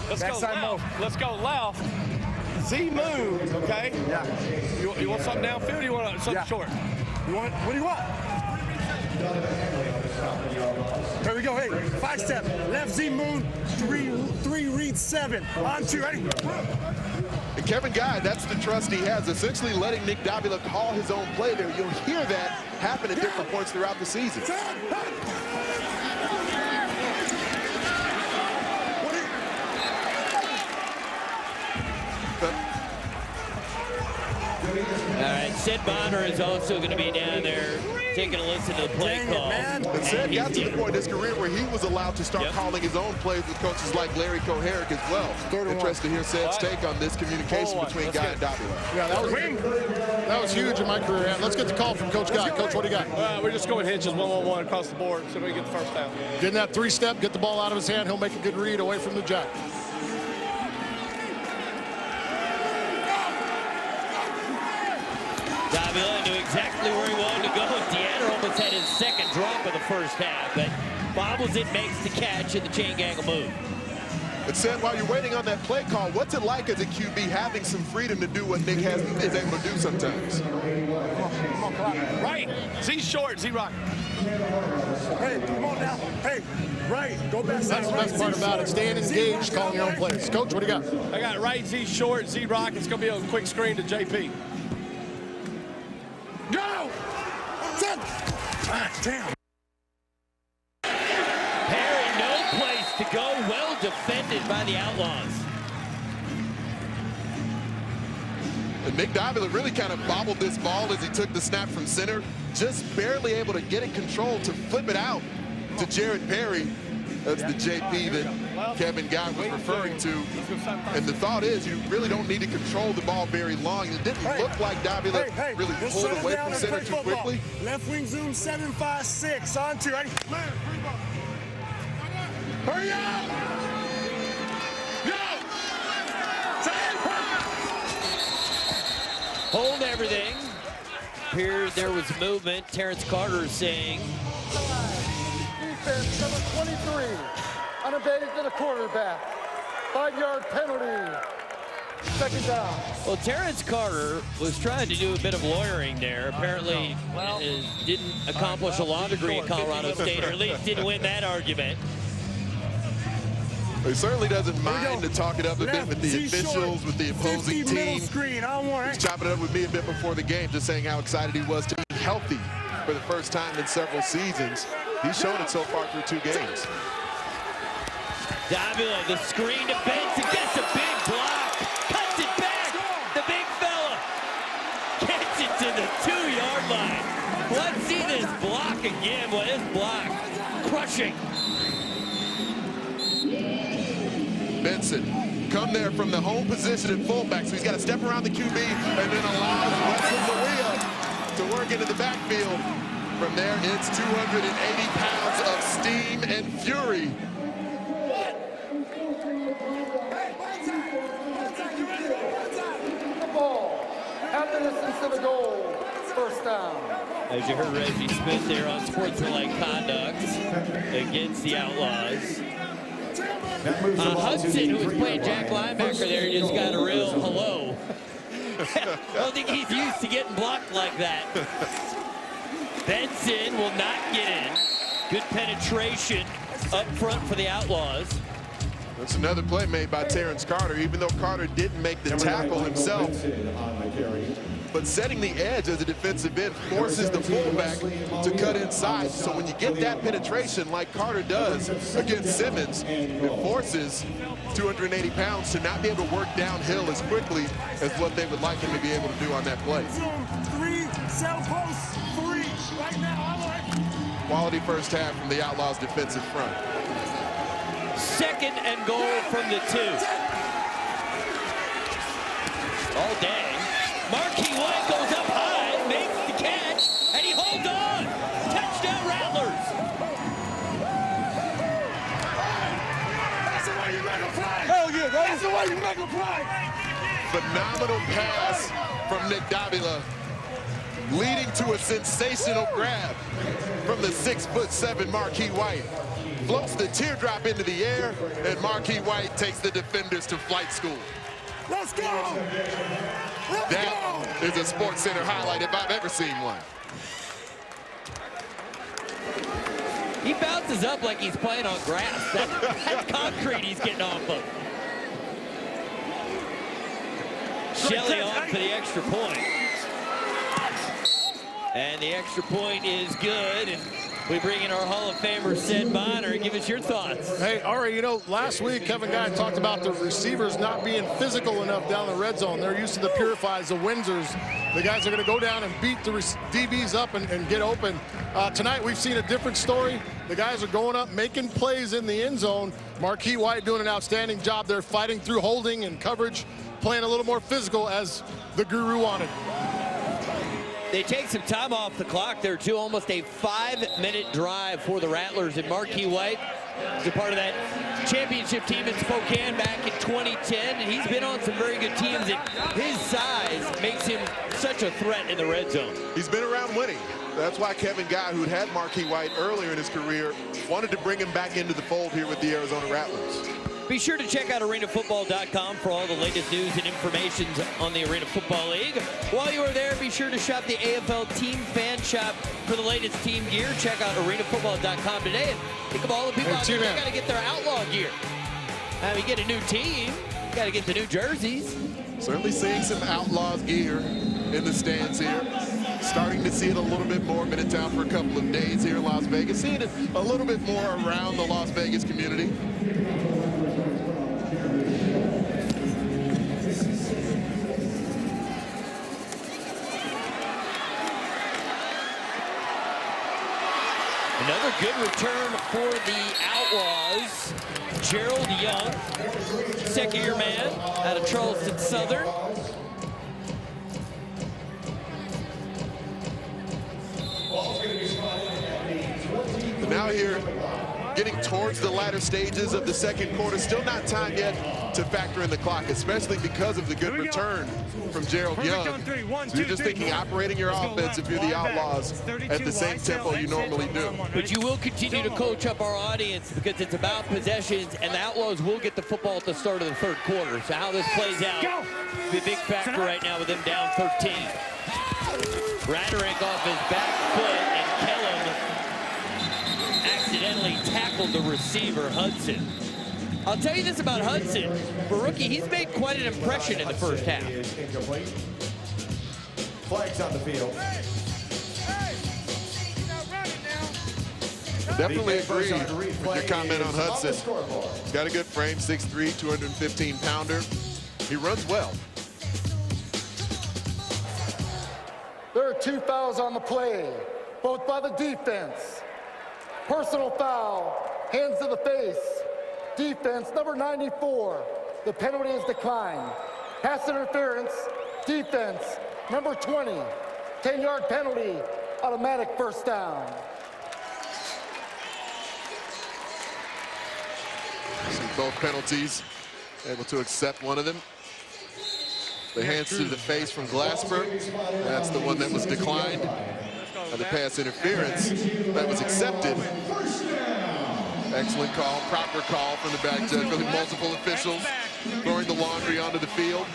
Let's go left. Let's go left. Z-moon, okay? Yeah. You want something downfield or you want something short? What do you want? Here we go. Hey, 5-step. Left Z-moon, three read 7. On 2, ready? And Kevin Guy, that's the trust he has, essentially letting Nick Davila call his own play there. You'll hear that happen at different points throughout the season. All right, Sid Bonner is also going to be down there taking a listen to the play call. And Sid got to the point in his career where he was allowed to start calling his own plays with coaches like Larry Koharic as well. Interesting to hear Sid's take on this communication between Guy and Davila. Yeah, that was huge in my career. Let's get the call from Coach Guy. Coach, what do you got? We're just going hitches 1-on-1 across the board so we get the first down. Getting that 3-step, get the ball out of his hand. He'll make a good read away from the jack. Davila knew exactly where he wanted to go. DeAdder almost had his second drop of the first half, but bobbles it, makes the catch, and the chain gang will move. But Sid, while you're waiting on that play call, what's it like as a QB having some freedom to do what Nick is able to do sometimes? Come on. Right. Z short, Z rock. Hey, come on now. Hey, right. Go back. That's the best part about it. Staying engaged, calling your own plays. Coach, what do you got? I got right Z short, Z rock. It's going to be a quick screen to JP. Go! Set! Damn. Perry, no place to go. Well defended by the Outlaws. And Nick Davila really kind of bobbled this ball as he took the snap from center, just barely able to get in control to flip it out to Jared Perry. That's the JP that Kevin Guy was referring to. And the thought is you really don't need to control the ball very long. It didn't look like Davila really pulled away from center too quickly. Left wing zoom 7-5-6. On 2. Ready? Hurry up! Go! Hold everything. Here there was movement. Terrence Carter saying. Defense number 23, unabated to the quarterback. 5-yard penalty. Second down. Well, Terrence Carter was trying to do a bit of lawyering there. Apparently didn't accomplish a law degree at Colorado State, or at least didn't win that argument. He certainly doesn't mind to talk it up a bit with the officials, with the opposing team. He's chopping it up with me a bit before the game, just saying how excited he was to be healthy for the first time in several seasons. He's shown it so far through 2 games. Davila, the screen to Benson, gets a big block, cuts it back, the big fella gets it to the 2-yard line. Let's see this block again. Well, this block crushing. Benson come there from the home position at fullback. So he's got to step around the QB and then allows Wesley Maria to work into the backfield. From there, it's 280 pounds of steam and fury. The ball at the distance of the goal. First down. As you heard Reggie Smith there on sportsmanlike conduct against the Outlaws. Hudson, who was playing Jack linebacker there, just got a real hello. I don't think he's used to getting blocked like that. Benson will not get in. Good penetration up front for the Outlaws. That's another play made by Terrence Carter, even though Carter didn't make the tackle himself. But setting the edge as a defensive end forces the fullback to cut inside. So when you get that penetration like Carter does against Simmons, it forces 280 pounds to not be able to work downhill as quickly as what they would like him to be able to do on that play. Three, cell post, three, right now. Quality first half from the Outlaws defensive front. Second and goal from the 2. All day. Marquis White goes up high, makes the catch, and he holds on. Touchdown, Rattlers. That's the way you make a play. Hell yeah, that's the way you make a play. Phenomenal pass from Nick Davila, leading to a sensational grab from the 6'7" Marquis White. Floats the teardrop into the air, and Marquis White takes the defenders to flight school. Let's go! That is a Sports Center highlight if I've ever seen one. He bounces up like he's playing on grass. That's concrete he's getting off of. Shelley on for the extra point. And the extra point is good. And we bring in our Hall of Famer, Sid Bonner. Give us your thoughts. Hey, Ari, you know, last week, Kevin Guy talked about the receivers not being physical enough down the red zone. They're used to the Purifies, the Windsors. The guys are going to go down and beat the DBs up and get open. Tonight, we've seen a different story. The guys are going up, making plays in the end zone. Marquis White doing an outstanding job there, fighting through holding and coverage, playing a little more physical as the Guru wanted. They take some time off the clock there, too. Almost a 5-minute drive for the Rattlers. And Marquis White is a part of that championship team in Spokane back in 2010. And he's been on some very good teams. And his size makes him such a threat in the red zone. He's been around winning. That's why Kevin Guy, who'd had Marquis White earlier in his career, wanted to bring him back into the fold here with the Arizona Rattlers. Be sure to check out arenafootball.com for all the latest news and information on the Arena Football League. While you are there, be sure to shop the AFL Team Fan Shop for the latest team gear. Check out arenafootball.com today and think of all the people out there that got to get their Outlaw gear. Now, you get a new team, you got to get the new jerseys. Certainly seeing some Outlaws gear in the stands here. Starting to see it a little bit more. Been in town for a couple of days here in Las Vegas. Seeing it a little bit more around the Las Vegas community. Another good return for the Outlaws. Gerald Young, second-year man out of Charleston Southern. But now here, getting towards the latter stages of the second quarter. Still not time yet to factor in the clock, especially because of the good return from Gerald Young. So you're just thinking operating your offense if you're the Outlaws at the same tempo you normally do. But you will continue to coach up our audience because it's about possessions, and the Outlaws will get the football at the start of the third quarter. So how this plays out will be a big factor right now with them down 13. Raderick off his back foot, and Kellum accidentally tackled the receiver, Hudson. I'll tell you this about Hudson. For rookie, he's made quite an impression in the first half. Flags on the field. Definitely agree with your comment on Hudson. He's got a good frame, 6'3", 215-pounder. He runs well. There are 2 fouls on the play, both by the defense. Personal foul, hands to the face. Defense, number 94, The penalty is declined. Pass interference, defense, number 20. 10-yard penalty, automatic first down. See both penalties, able to accept one of them. The hands to the face from Glasper. That's the one that was declined. And the pass interference that was accepted. Excellent call, proper call from the back judge. Really multiple officials throwing the laundry onto the field.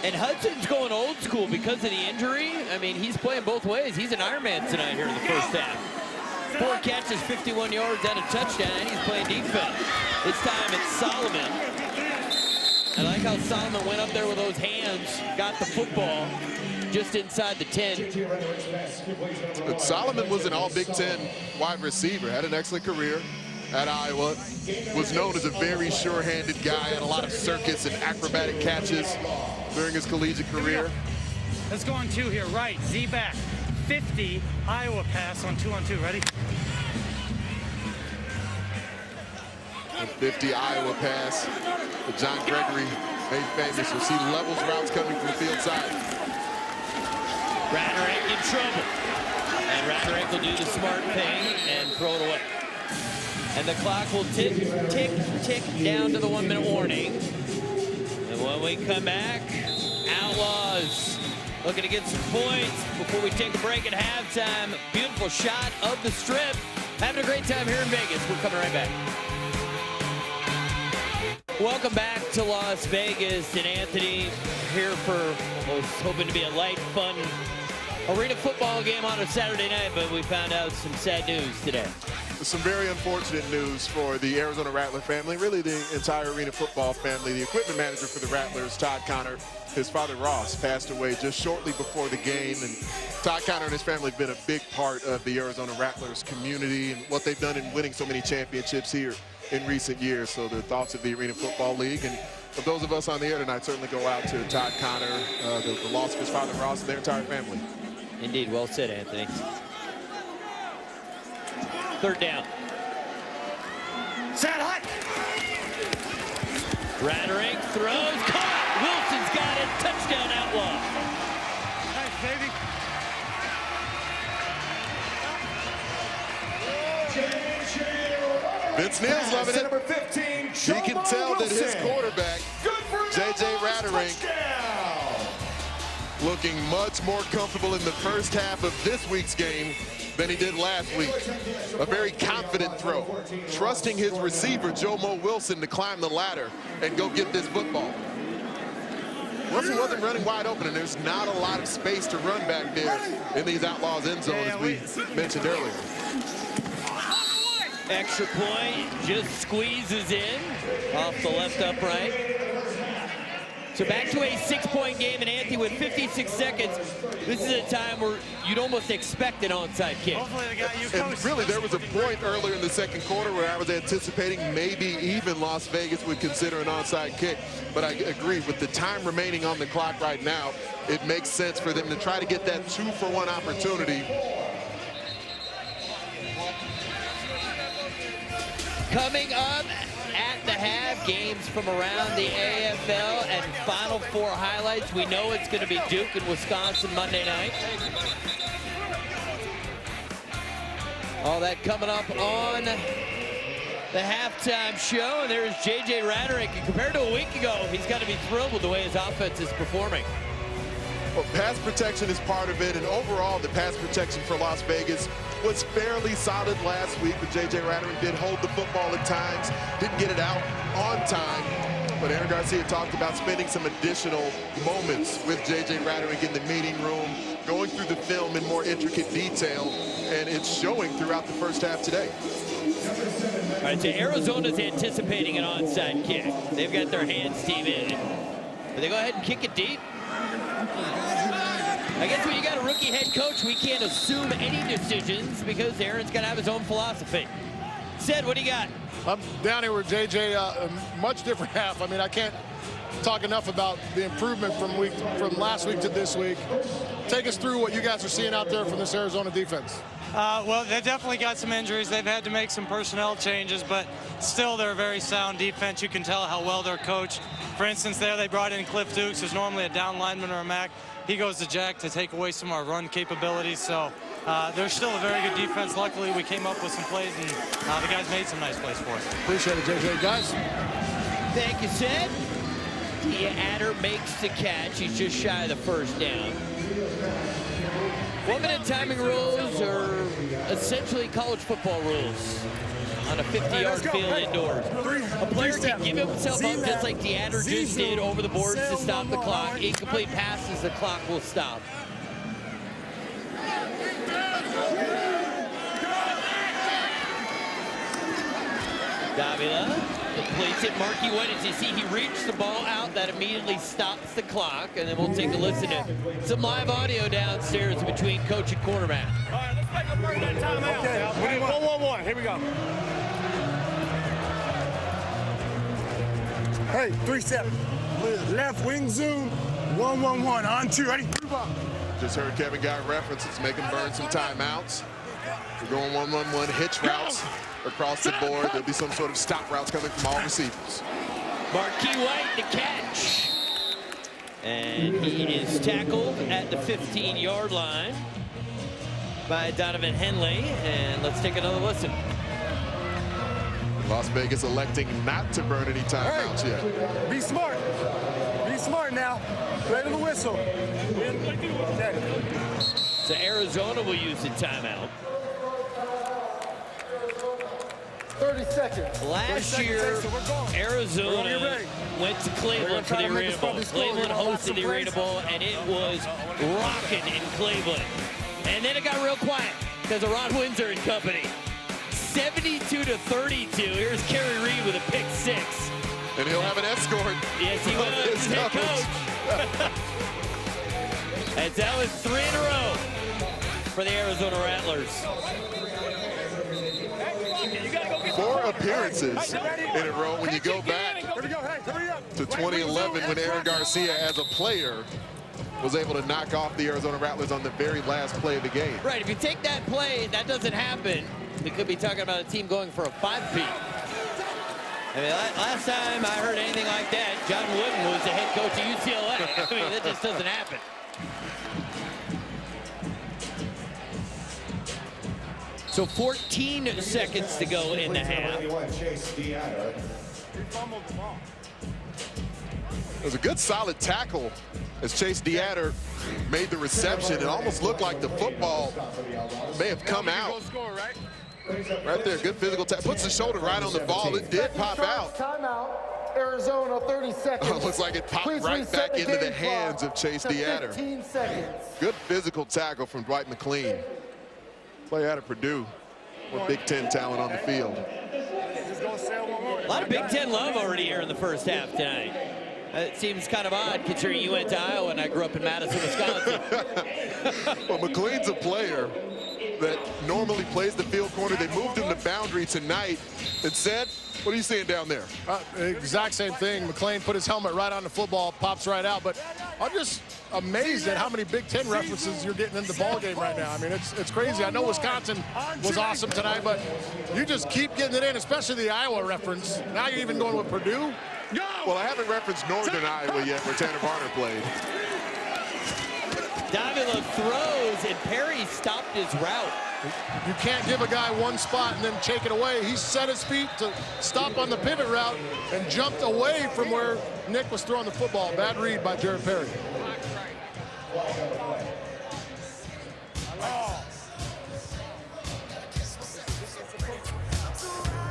And Hudson's going old school because of the injury. I mean, he's playing both ways. He's an Ironman tonight here in the first half. 4 catches, 51 yards, and a touchdown, and he's playing defense. This time it's Solomon. I like how Solomon went up there with those hands, got the football just inside the 10. But Solomon was an all-Big Ten wide receiver, had an excellent career at Iowa, was known as a very sure-handed guy, had a lot of circus and acrobatic catches during his collegiate career. Let's go on 2 here, right, Z back. 50, Iowa pass on 2-on-2, ready? A 50 Iowa pass that John Gregory made famous. You'll see levels routes coming from the field side. Rattlers in trouble. And Rattlers will do the smart thing and throw it away. And the clock will tick, tick, tick down to the 1-minute warning. And when we come back, Outlaws looking to get some points before we take a break at halftime. Beautiful shot of the strip. Having a great time here in Vegas. We're coming right back. Welcome back to Las Vegas. And Anthony here for what was hoping to be a light, fun arena football game on a Saturday night, but we found out some sad news today. Some very unfortunate news for the Arizona Rattler family, really the entire arena football family. The equipment manager for the Rattlers, Todd Connor, his father Ross passed away just shortly before the game, and Todd Connor and his family have been a big part of the Arizona Rattlers community and what they've done in winning so many championships here in recent years. So the thoughts of the Arena Football League and of those of us on the air tonight certainly go out to Todd Connor, the loss of his father Ross, and their entire family. Indeed, well said, Anthony. 3rd down. Set high. Rattlers throws, caught. Wilson's got it. Touchdown, Outlaw. Vince Neal's loving it. Number 15, He can tell that his quarterback, J.J. Rattlers, looking much more comfortable in the first half of this week's game than he did last week. A very confident throw, trusting his receiver, Jomo Wilson, to climb the ladder and go get this football. Russell wasn't running wide open, and there's not a lot of space to run back there in these Outlaws end zone, as we mentioned earlier. Extra point, just squeezes in off the left upright. So back to a 6-point game, and Anthony with 56 seconds. This is a time where you'd almost expect an onside kick. Hopefully the guy you And really, there was a point earlier in the second quarter where I was anticipating maybe even Las Vegas would consider an onside kick. But I agree, with the time remaining on the clock right now, it makes sense for them to try to get that 2-for-1 opportunity. Coming up at the half, games from around the AFL and Final Four highlights. We know it's going to be Duke and Wisconsin Monday night. All that coming up on the halftime show. And there's J.J. Rattlers. Compared to a week ago, he's got to be thrilled with the way his offense is performing. Well, pass protection is part of it, and overall, the pass protection for Las Vegas was fairly solid last week, but J.J. Rattlers did hold the football at times, didn't get it out on time. But Aaron Garcia talked about spending some additional moments with J.J. Rattlers in the meeting room, going through the film in more intricate detail, and it's showing throughout the first half today. All right, so Arizona's anticipating an onside kick. They've got their hands team in. But they go ahead and kick it deep. I guess when you got a rookie head coach, we can't assume any decisions because Aaron's got to have his own philosophy. Sid, what do you got? I'm down here with JJ, a much different half. I mean, I can't talk enough about the improvement from last week to this week. Take us through what you guys are seeing out there from this Arizona defense. Well, they've definitely got some injuries. They've had to make some personnel changes, but still they're a very sound defense. You can tell how well they're coached. For instance, there they brought in Cliff Dukes, who's normally a down lineman or a MAC. He goes to Jack to take away some of our run capabilities. So they're still a very good defense. Luckily, we came up with some plays, and the guys made some nice plays for us. Appreciate it, JJ. Guys. Thank you, Sid. Adder makes the catch. He's just shy of the first down. 1-minute timing rules are essentially college football rules on a 50-yard field indoors. A player can give himself up just like the Adder just did over the boards to stop the clock. Incomplete passes, the clock will stop. Davila completes it. Marky White, as you see, he reached the ball out. That immediately stops the clock. And then we'll take a listen to some live audio downstairs between coach and quarterback. All right, let's make a burn that timeout. Okay, 1-1-1. Here we go. Hey, 3-7. Left wing zoom. 1-1-1. On 2. Ready? Just heard Kevin Guy references, make him burn some timeouts. We're going 1-1-1 hitch routes across the board. There'll be some sort of stop routes coming from all receivers. Marquis White the catch. And he is tackled at the 15-yard line by Donovan Henley. And let's take another listen. Las Vegas electing not to burn any timeouts yet. Be smart. Be smart now. Ready to whistle. So Arizona will use the timeout. 30 seconds. Last year, Arizona went to Cleveland for the Arena Bowl. Cleveland hosted the Arena Bowl, and it was rocking in Cleveland. And then it got real quiet because of Ron Windsor and company. 72-32. Here's Kerry Reed with a pick 6. And he'll have an escort. Yes, he will as his head coach. And that was 3 in a row for the Arizona Rattlers. 4 appearances in a row when you go back to 2011 when Aaron Garcia as a player was able to knock off the Arizona Rattlers on the very last play of the game. Right, if you take that play, that doesn't happen. We could be talking about a team going for a 5-peat. I mean, last time I heard anything like that, John Wooden was the head coach of UCLA. I mean, that just doesn't happen. So 14 seconds to go in the half. It was a good solid tackle as Chase DeAdder made the reception. It almost looked like the football may have come out. Right there, good physical tackle. Puts the shoulder right on the ball. It did pop out. Timeout, Arizona, 30 seconds. It looks like it popped right back into the hands of Chase DeAdder. 15 seconds. Good physical tackle from Dwight McLean. Play out of Purdue. More Big Ten talent on the field. A lot of Big Ten love already here in the first half tonight. It seems kind of odd considering you went to Iowa and I grew up in Madison, Wisconsin. Well, McLean's a player that normally plays the field corner. They moved him to boundary tonight. And said, what are you seeing down there? Exact same thing. McLean put his helmet right on the football, pops right out. But I'm just amazed at how many Big Ten references you're getting in the ball game right now. I mean, it's crazy. I know Wisconsin was awesome tonight, but you just keep getting it in, especially the Iowa reference. Now you're even going with Purdue. Well, I haven't referenced Northern Iowa yet, where Tanner Varner played. Davila throws, and Perry stopped his route. You can't give a guy one spot and then take it away. He set his feet to stop on the pivot route and jumped away from where Nick was throwing the football. Bad read by Jared Perry.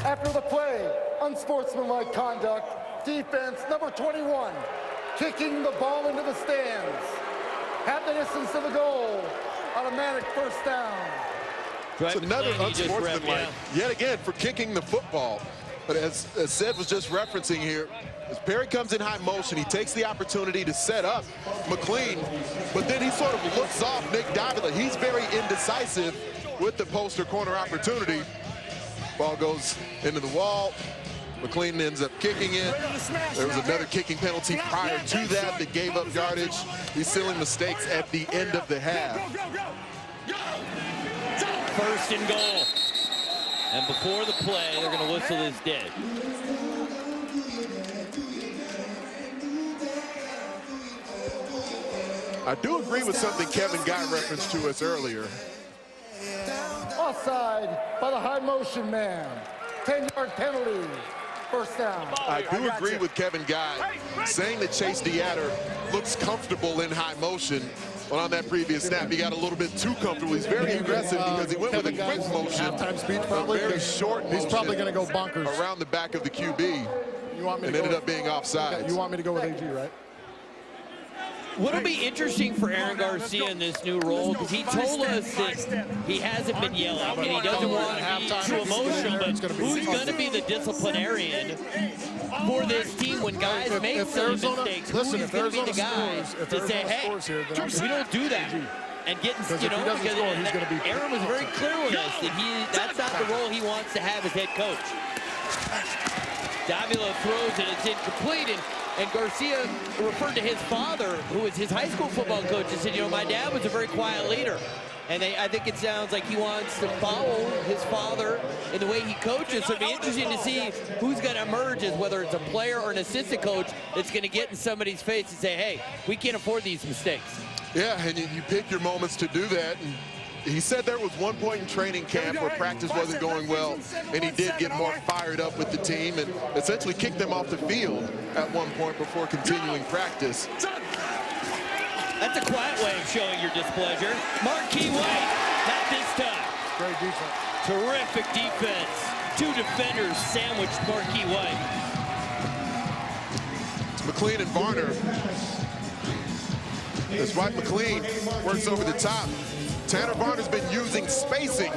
After the play, unsportsmanlike conduct, defense number 21, kicking the ball into the stands. Half the distance to the goal, automatic first down. It's another unsportsmanlike, yet again, for kicking the football. But as Sid was just referencing here, as Perry comes in high motion, he takes the opportunity to set up McLean, but then he sort of looks off Nick Davila. He's very indecisive with the post or corner opportunity. Ball goes into the wall. McLean ends up kicking it. There was another kicking penalty prior to that gave up yardage. These silly mistakes at the end of the half. First and goal. And before the play, they're going to whistle this dead. I do agree with something Kevin Guy referenced to us earlier. Offside by the high motion man. 10-yard penalty. First down. I do agree with Kevin Guy saying that Chase Deatter looks comfortable in high motion. But on that previous snap, he got a little bit too comfortable. He's very aggressive because he went with a quick motion. Halftime speech probably. Very short motion. He's probably going to go bonkers. Around the back of the QB. You want me and to ended up being offside. You want me to go with AG, right? What'll be interesting for Aaron Garcia in this new role, because he told us that he hasn't been yelling and he doesn't want to be too emotional, but who's going to be the disciplinarian for this team when guys make some mistakes? Listen, who's going to be the guy to say, hey, we don't do that? And getting, you know, because Aaron was very clear with us that that's not the role he wants to have as head coach. Davila throws it, it's incomplete, and Garcia referred to his father, who was his high school football coach, and said, you know, my dad was a very quiet leader. And I think it sounds like he wants to follow his father in the way he coaches. So it'll be interesting to see who's going to emerge as whether it's a player or an assistant coach that's going to get in somebody's face and say, hey, we can't afford these mistakes. Yeah, and you pick your moments to do that. And he said there was one point in training camp where practice wasn't going well, and he did get more fired up with the team and essentially kicked them off the field at one point before continuing practice. That's a quiet way of showing your displeasure. Marquis White, not this time. Great defense. Terrific defense. Two defenders sandwiched Marquis White. It's McLean and Varner. As White McLean works over the top. Tanner Varner's been using spacing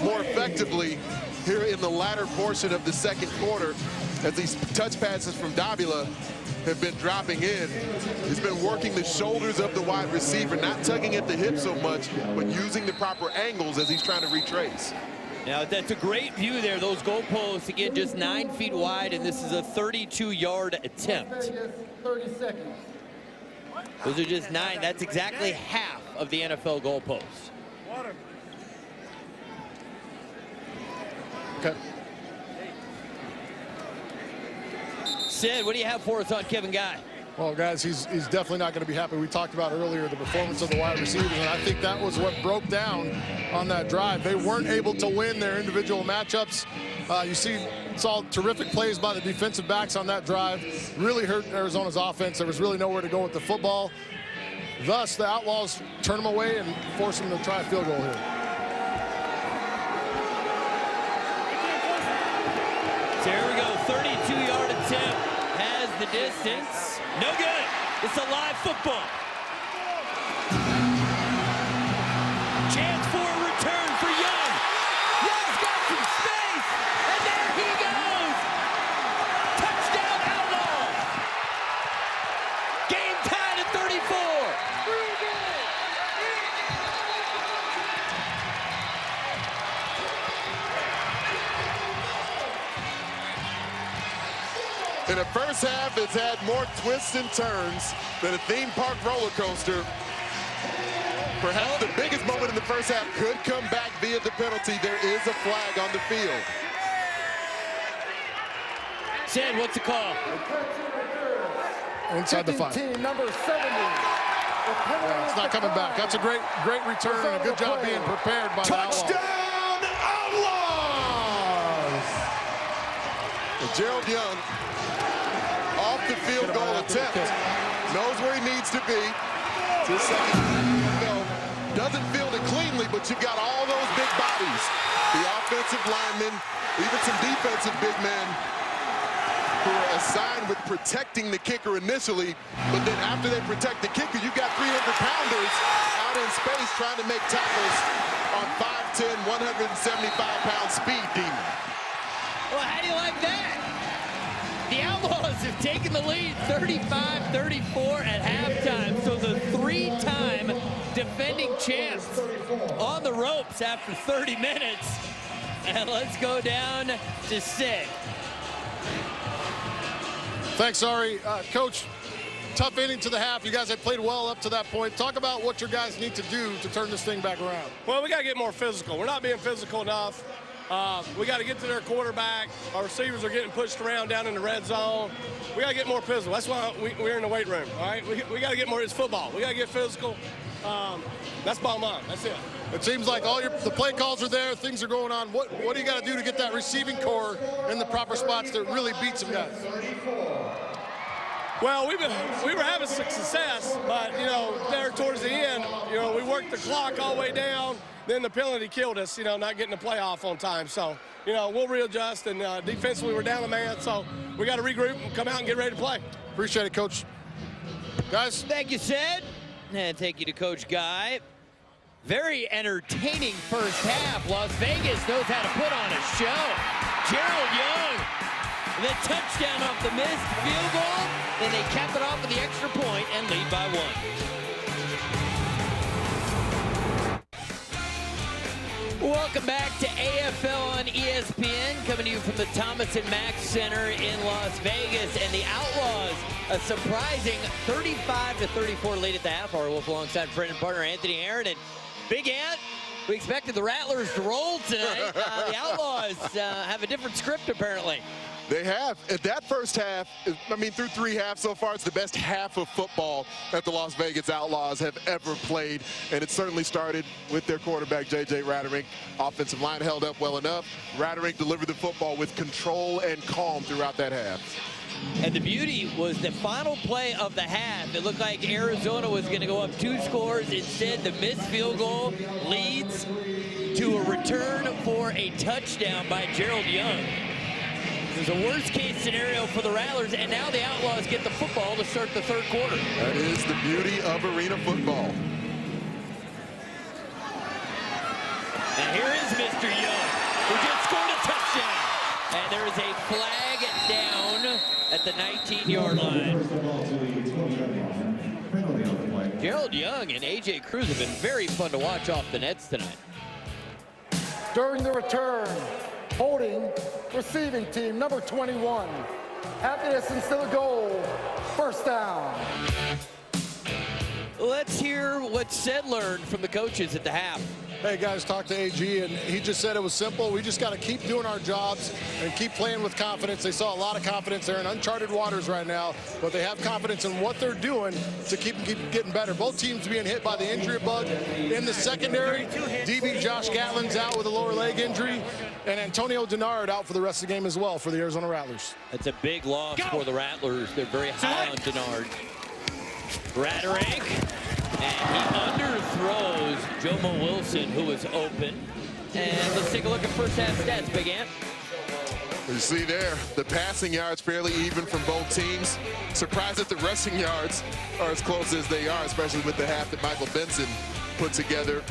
more effectively here in the latter portion of the second quarter as these touch passes from Davila have been dropping in. He's been working the shoulders of the wide receiver, not tugging at the hip so much, but using the proper angles as he's trying to retrace. Now, that's a great view there. Those goalposts, again, just 9 feet wide, and this is a 32-yard attempt. 30 seconds. Those are just 9. That's exactly half of the NFL goalposts. Okay. Sid, what do you have for us on Kevin Guy? Well, guys, he's definitely not going to be happy. We talked about earlier the performance of the wide receivers, and I think that was what broke down on that drive. They weren't able to win their individual matchups. You saw terrific plays by the defensive backs on that drive. Really hurt Arizona's offense. There was really nowhere to go with the football. Thus, the Outlaws turn them away and force them to try a field goal here. So here we go, 32-yard attempt, has the distance. No good. It's a live football. Chance for a return for Young. Young's got some space, and there he goes. Touchdown Outlaws. Game tied at 34. In the first half, it's had more twists and turns than a theme park roller coaster. Perhaps the biggest moment in the first half could come back via the penalty. There is a flag on the field. Sid, what's the call? Inside the 5. Team number 70. Yeah, it's not coming back. That's a great return and a good job being prepared by the Outlaws. Touchdown, Outlaws! And Gerald Young, off the field goal attempt, knows where he needs to be. It's his second go. Doesn't field it cleanly, but you've got all those big bodies. The offensive linemen, even some defensive big men who are assigned with protecting the kicker initially, but then after they protect the kicker, you've got 300-pounders out in space trying to make tackles on 5'10", 175-pound speed demon. Well, how do you like that? The Outlaws have taken the lead 35-34 at halftime. So the 3-time defending champs on the ropes after 30 minutes. And let's go down to Sid. Thanks, Ari. Coach, tough inning to the half. You guys had played well up to that point. Talk about what your guys need to do to turn this thing back around. Well, we got to get more physical. We're not being physical enough. We got to get to their quarterback. Our receivers are getting pushed around down in the red zone. We got to get more physical. That's why we're in the weight room, all right? We got to get more. It's football. We got to get physical. That's bottom line. That's it. It seems like all the play calls are there. Things are going on. What do you got to do to get that receiving core in the proper spots to really beat some guys? Well, we were having success, but, there towards the end, we worked the clock all the way down. Then the penalty killed us, not getting the playoff on time. So, we'll readjust, and defensively we're down a man, so we got to regroup and come out and get ready to play. Appreciate it, Coach. Guys. Thank you, Sid. And thank you to Coach Guy. Very entertaining first half. Las Vegas knows how to put on a show. Gerald Young, the touchdown off the missed field goal. Then they cap it off with the extra point and lead by 1. Welcome back to AFL on ESPN, coming to you from the Thomas and Mack Center in Las Vegas. And the Outlaws, a surprising 35-34 lead at the half. Our Wolf alongside friend and partner Anthony Aaron. And Big Ant, we expected the Rattlers to roll tonight. The Outlaws have a different script, apparently. They have. That first half, through 3 halves so far, it's the best half of football that the Las Vegas Outlaws have ever played. And it certainly started with their quarterback, J.J. Rattlers. Offensive line held up well enough. Rattlers delivered the football with control and calm throughout that half. And the beauty was the final play of the half. It looked like Arizona was going to go up 2 scores. Instead, the missed field goal leads to a return for a touchdown by Gerald Young. It was a worst-case scenario for the Rattlers, and now the Outlaws get the football to start the third quarter. That is the beauty of arena football. And here is Mr. Young, who just scored a touchdown. And there is a flag down at the 19-yard line. Gerald Young and A.J. Cruz have been very fun to watch off the nets tonight. During the return, holding receiving team number 21. At the distance to the goal, first down. Let's hear what Sid learned from the coaches at the half. Hey, guys, talked to AG, and he just said it was simple. We just got to keep doing our jobs and keep playing with confidence. They saw a lot of confidence there in uncharted waters right now, but they have confidence in what they're doing to keep getting better. Both teams being hit by the injury bug. In the secondary, DB Josh Gatlin's out with a lower leg injury, and Antonio Denard out for the rest of the game as well for the Arizona Rattlers. That's a big loss for the Rattlers. They're very high on Denard. Rattlers. And he underthrows Jomo Wilson, who was open. And let's take a look at first half stats, Big Ant. You see there, the passing yards fairly even from both teams. Surprised that the rushing yards are as close as they are, especially with the half that Michael Benson put together.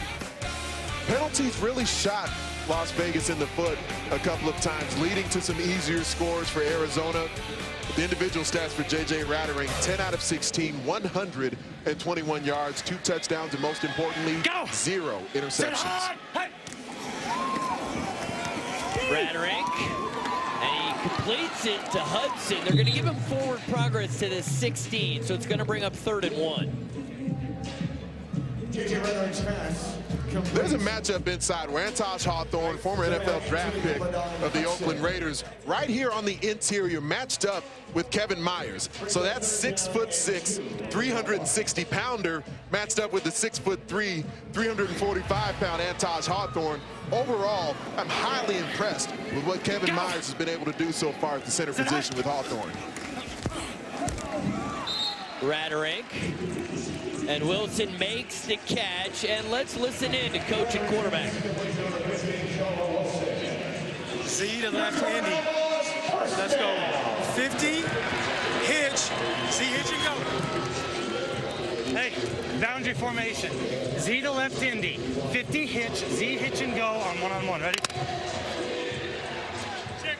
Penalties really shot Las Vegas in the foot a couple of times, leading to some easier scores for Arizona. The individual stats for J.J. Rattlers, 10 out of 16, 121 yards, 2 touchdowns, and most importantly, 0 interceptions. Rattlers, and he completes it to Hudson. They're going to give him forward progress to the 16, so it's going to bring up 3rd and 1. J.J. Rattlers pass. There's a matchup inside where Antosh Hawthorne, former NFL draft pick of the Oakland Raiders, right here on the interior, matched up with Kevin Myers. So that's 6'6", 360-pounder, matched up with the 6'3", 345-pound Antosh Hawthorne. Overall, I'm highly impressed with what Kevin Myers has been able to do so far at the center position with Hawthorne. Rattlers. And Wilson makes the catch, and let's listen in to coach and quarterback. Z to left Andy. Let's go. 50, hitch, Z hitch and go. Hey, boundary formation. Z to left Indy. 50 hitch, Z hitch and go on 1-on-1. Ready?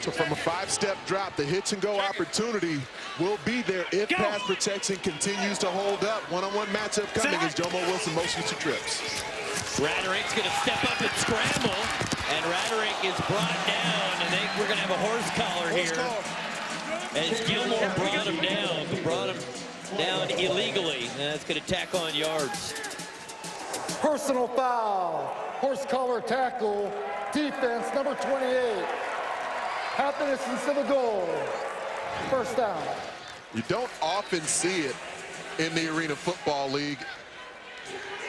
So from a 5-step drop, the hitch and go opportunity will be there if pass protection continues to hold up. One-on-one matchup coming as Jomo Wilson motions to trips. Rattlers going to step up and scramble, and Rattlers is brought down, and we're going to have a horse collar here. As Gilmore brought him down, brought him down illegally, and that's going to tack on yards. Personal foul, horse collar tackle, defense, number 28. Half the distance to the goal. First down. You don't often see it in the Arena Football League.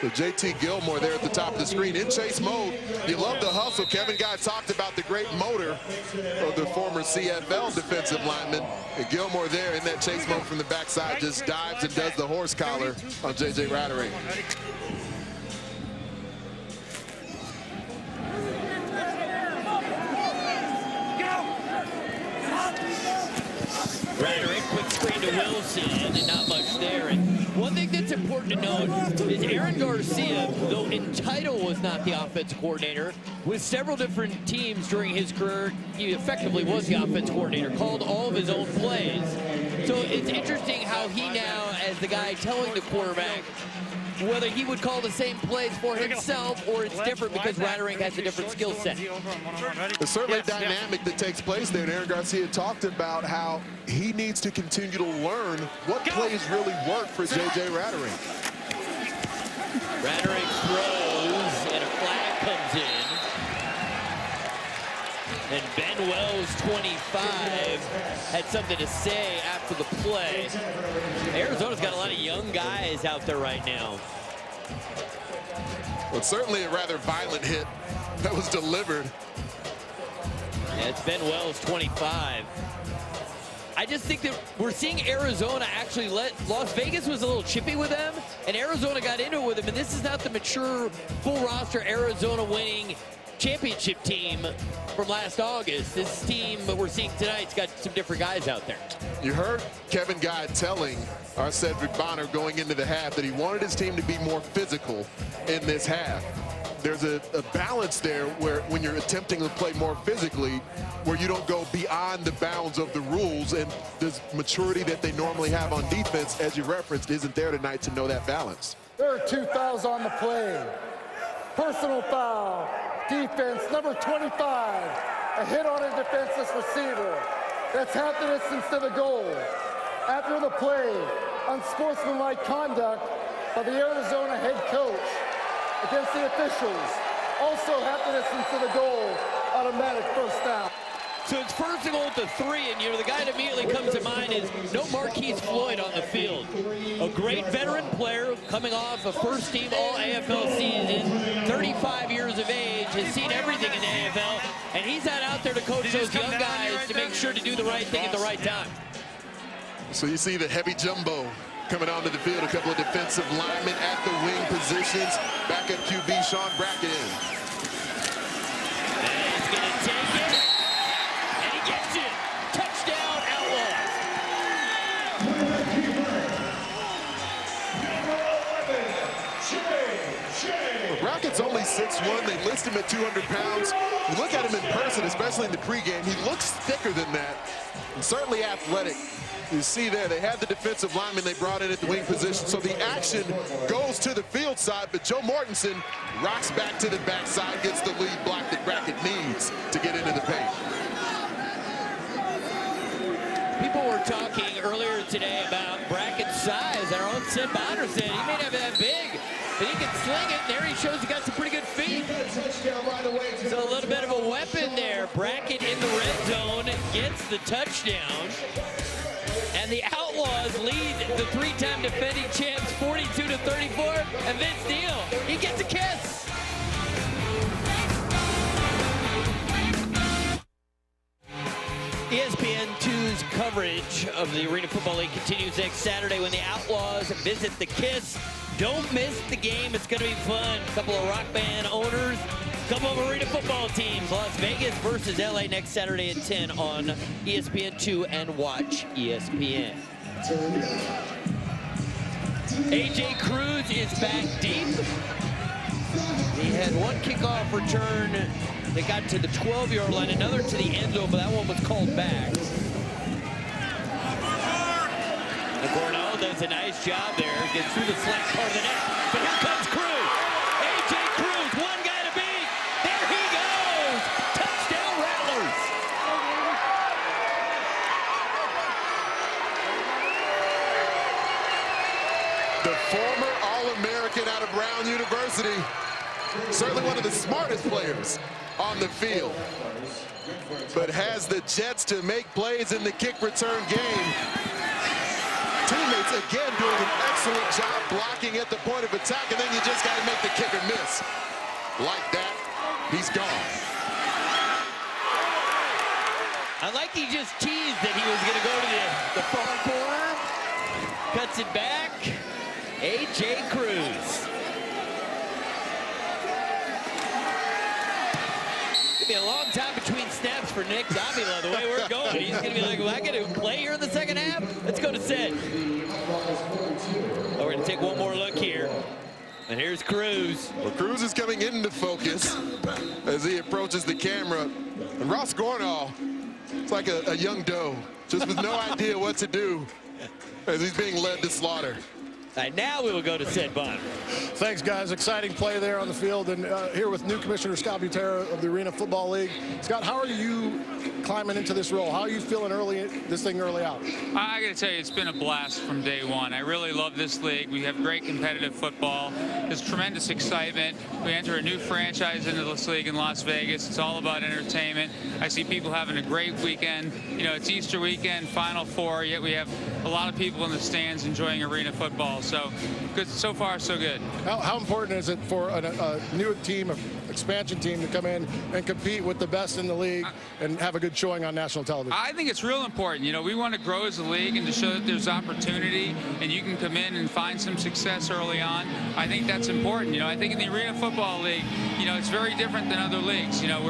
So JT Gilmore there at the top of the screen in chase mode. You love the hustle. Kevin Guy talked about the great motor of the former CFL defensive lineman. And Gilmore there in that chase mode from the backside just dives and does the horse collar on J.J. Rattlers. Rattlers, quick screen to Wilson, and not much there. And one thing that's important to note is Aaron Garcia, though in title was not the offensive coordinator, with several different teams during his career, he effectively was the offensive coordinator, called all of his own plays. So it's interesting how he now, as the guy telling the quarterback, whether he would call the same plays for himself or it's different because Rattlers has a different skill set. There's certainly a dynamic that takes place there, and Aaron Garcia talked about how he needs to continue to learn what plays really work for J.J. Rattlers. Rattlers throws, and a flag comes in. And Ben Wells, 25, had something to say after the play. Arizona's got a lot of young guys out there right now. Well, it's certainly a rather violent hit that was delivered. Yeah, it's Ben Wells, 25. I just think that we're seeing Arizona actually Las Vegas was a little chippy with them, and Arizona got into it with them, and this is not the mature, full roster Arizona winning championship team from last August. This team that we're seeing tonight's got some different guys out there. You heard Kevin Guy telling our Cedric Bonner going into the half that he wanted his team to be more physical in this half. There's a balance there where when you're attempting to play more physically, where you don't go beyond the bounds of the rules, and the maturity that they normally have on defense, as you referenced, isn't there tonight to know that balance. There are 2 fouls on the play. Personal foul. Defense, number 25, a hit on a defenseless receiver. That's half the distance to the goal. After the play, unsportsmanlike conduct by the Arizona head coach against the officials. Also half the distance to the goal, automatic first down. So it's first and goal at the 3, and the guy that immediately comes to mind is no Marquise Floyd on the field. A great veteran player coming off a first-team All-AFL season, 35 years of age, has seen everything in the AFL, and he's out there to coach those young guys to make sure to do the right thing at the right time. So you see the heavy jumbo coming onto the field, a couple of defensive linemen at the wing positions. Backup QB Sean Brackett in. And he's going to take it. Gets it. Touchdown, Outlaws. Well, Brackett's only 6'1". They list him at 200 pounds. You look at him in person, especially in the pregame, he looks thicker than that, and certainly athletic. You see there, they had the defensive lineman they brought in at the wing position, so the action goes to the field side, but Joe Mortensen rocks back to the backside, gets the lead block that Brackett needs to get into the paint. People were talking earlier today about Brackett's size, and our own Sid Bonner said he may not be that big, but he can sling it, and there he shows he got some pretty good feet. So a little bit of a weapon there. Brackett in the red zone gets the touchdown, and the Outlaws lead the 3-time defending champs 42-34, and Vince Neal, he gets a kiss. ESPN2's coverage of the Arena Football League continues next Saturday when the Outlaws visit the Kiss. Don't miss the game. It's going to be fun. A couple of rock band owners, a couple of Arena Football teams. Las Vegas versus LA next Saturday at 10 on ESPN2 and Watch ESPN. A.J. Cruz is back deep. He had one kickoff return. They got to the 12-yard line, another to the end zone, but that one was called back. And Cornell does a nice job there, gets through the flat part of the net. But here comes Cruz. A.J. Cruz, one guy to beat. There he goes. Touchdown, Rattlers. University. Certainly one of the smartest players on the field, but has the jets to make plays in the kick return game. Teammates again doing an excellent job blocking at the point of attack, and then you just got to make the kicker miss. Like that, he's gone. I like he just teased that he was going to go to the far corner. Cuts it back. A.J. Cruz. It's going to be a long time between snaps for Nick Davila, the way we're going. He's going to be like, well, I got to play here in the second half? Let's go to Sid. Oh, we're going to take one more look here. And here's Cruz. Well, Cruz is coming into focus as he approaches the camera. And Ross Gornall, it's like a young doe, just with no idea what to do as he's being led to slaughter. All right, now we will go to Sid Bond. Thanks, guys. Exciting play there on the field. And here with new Commissioner Scott Butera of the Arena Football League. Scott, how are you climbing into this role? How are you feeling early out? I got to tell you, it's been a blast from day one. I really love this league. We have great competitive football. There's tremendous excitement. We enter a new franchise into this league in Las Vegas. It's all about entertainment. I see people having a great weekend. You know, it's Easter weekend, Final Four, yet we have a lot of people in the stands enjoying arena football. So good, so far so good. How important is it for a new team, an expansion team, to come in and compete with the best in the league and have a good showing on national television? I think it's real important. You know, we want to grow as a league and to show that there's opportunity and you can come in and find some success early on. I think that's important. You know, I think in the Arena Football League, you know, it's very different than other leagues. You know,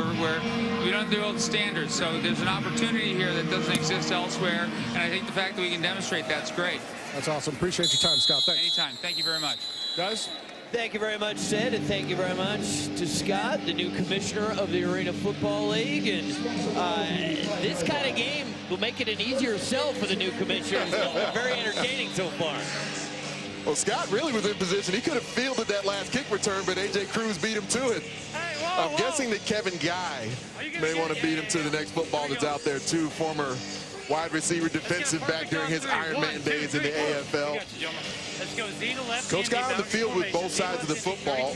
we don't do all the standards, so there's an opportunity here that doesn't exist elsewhere, and I think the fact that we can demonstrate that's great. That's awesome. Appreciate your time, Scott. Thanks. Anytime. Thank you very much. Guys? Thank you very much, Sid, and thank you very much to Scott, the new commissioner of the Arena Football League. And this kind of game will make it an easier sell for the new commissioner. It's been very entertaining so far. Well, Scott really was in position. He could have fielded that last kick return, but A.J. Cruz beat him to it. I'm guessing that Kevin Guy may want to beat him to the next football that's out there, too. Former wide receiver, defensive back during his Iron Man days in the AFL. Coach got on the field with both sides of the football,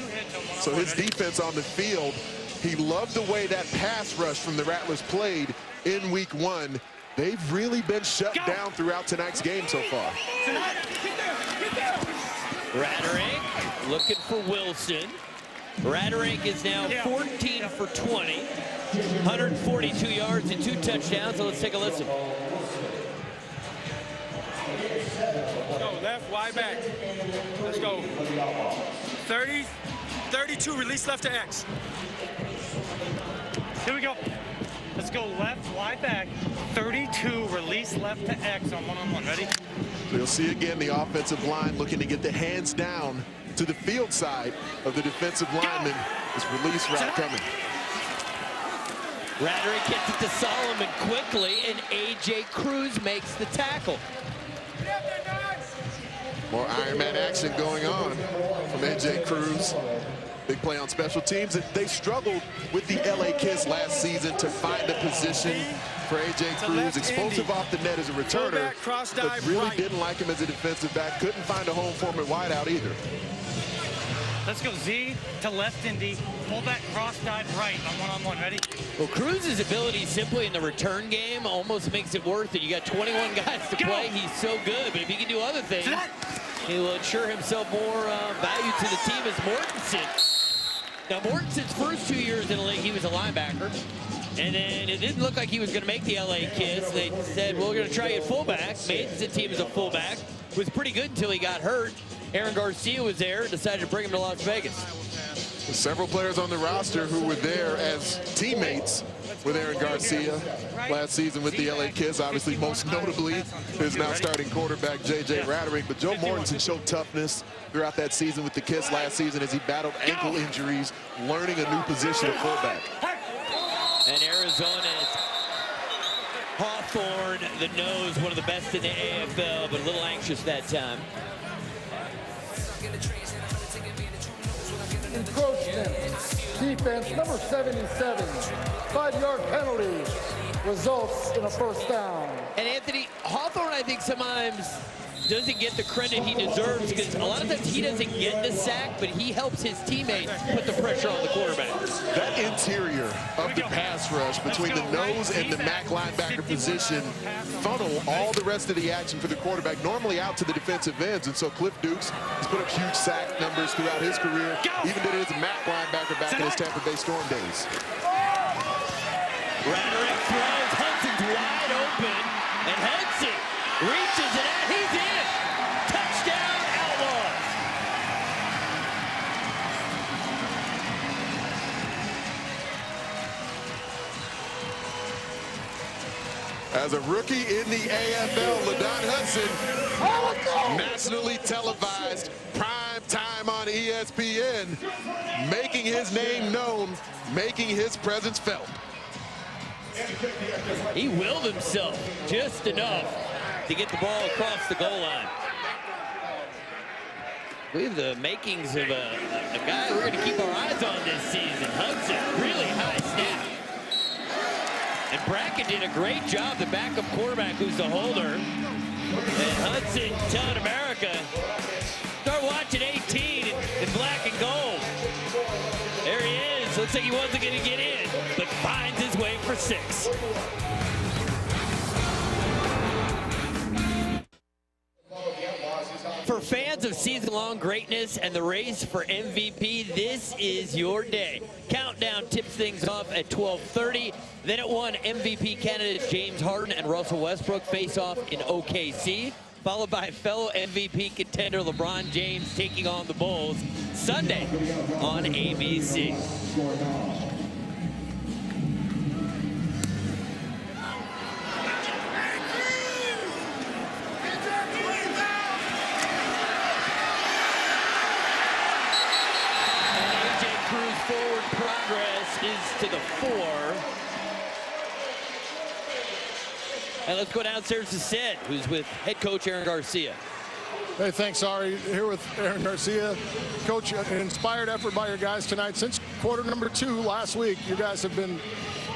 so his defense on the field, he loved the way that pass rush from the Rattlers played in week one. They've really been shut down throughout tonight's game so far. Rattlers looking for Wilson. Rattlers is now 14 for 20, 142 yards and 2 touchdowns. So let's take a listen. Go left, wide back. Let's go. 30, 32, release left to X. Here we go. Let's go left, wide back. 32, release left to X on one-on-one. Ready? You'll see again the offensive line looking to get the hands down to the field side of the defensive lineman. This release route coming. Rattlers gets it to Solomon quickly, and A.J. Cruz makes the tackle. More Iron Man action going on from A.J. Cruz. Big play on special teams. And they struggled with the LA Kiss last season to find a position for A.J. Cruz. Explosive off the net as a returner, but really didn't like him as a defensive back. Couldn't find a home for him at wideout either. Let's go Z to left Indy. Fullback cross dive right on one-on-one. Ready? Well, Cruz's ability simply in the return game almost makes it worth it. You got 21 guys to play. He's so good, but if he can do other things, he will ensure himself more value to the team as Mortensen. Now, Mortensen's first 2 years in the league, he was a linebacker. And then it didn't look like he was going to make the LA Kiss. They said, well, we're going to try you at fullback. Made the team as a fullback. Was pretty good until he got hurt. Aaron Garcia was there and decided to bring him to Las Vegas. Several players on the roster who were there as teammates with Aaron Garcia last season with the LA Kiss. Obviously, most notably, his now starting quarterback, J.J. Rattlers. But Joe Mortensen showed toughness throughout that season with the Kiss last season as he battled ankle injuries, learning a new position at fullback. And Arizona's Hawthorne, the nose, one of the best in the AFL, but a little anxious that time. Encroachment, defense number 77, 5-yard penalty, results in a first down. And Anthony, Hawthorne, I think sometimes doesn't get the credit he deserves because a lot of times he doesn't get the sack, but he helps his teammates put the pressure on the quarterback. That interior of the pass rush between the nose and the MAC linebacker position funnel all the rest of the action for the quarterback, normally out to the defensive ends. And so Cliff Dukes has put up huge sack numbers throughout his career, even did it as a MAC linebacker back in his Tampa Bay Storm days. Rattlers throws, Hudson's wide open, and Hudson reaches it out, he's in! Touchdown, Outlaws! As a rookie in the AFL, LaDon Hudson, nationally televised, prime time on ESPN, making his name known, making his presence felt. He willed himself just enough to get the ball across the goal line. We have the makings of a guy we're going to keep our eyes on this season. Hudson, really high snap. And Brackett did a great job, the backup quarterback who's the holder. And Hudson telling America, start watching 18 in black and gold. There he is. Looks like he wasn't going to get in, but finds his way for 6. For fans of season-long greatness and the race for MVP, this is your day. Countdown tips things off at 12:30. Then at 1, MVP candidates James Harden and Russell Westbrook face off in OKC, followed by fellow MVP contender LeBron James taking on the Bulls Sunday on ABC. Forward progress is to the 4. And let's go downstairs to Sid, who's with head coach Aaron Garcia. Hey, thanks, Ari. Here with Aaron Garcia. Coach, an inspired effort by your guys tonight. Since quarter number 2 last week, you guys have been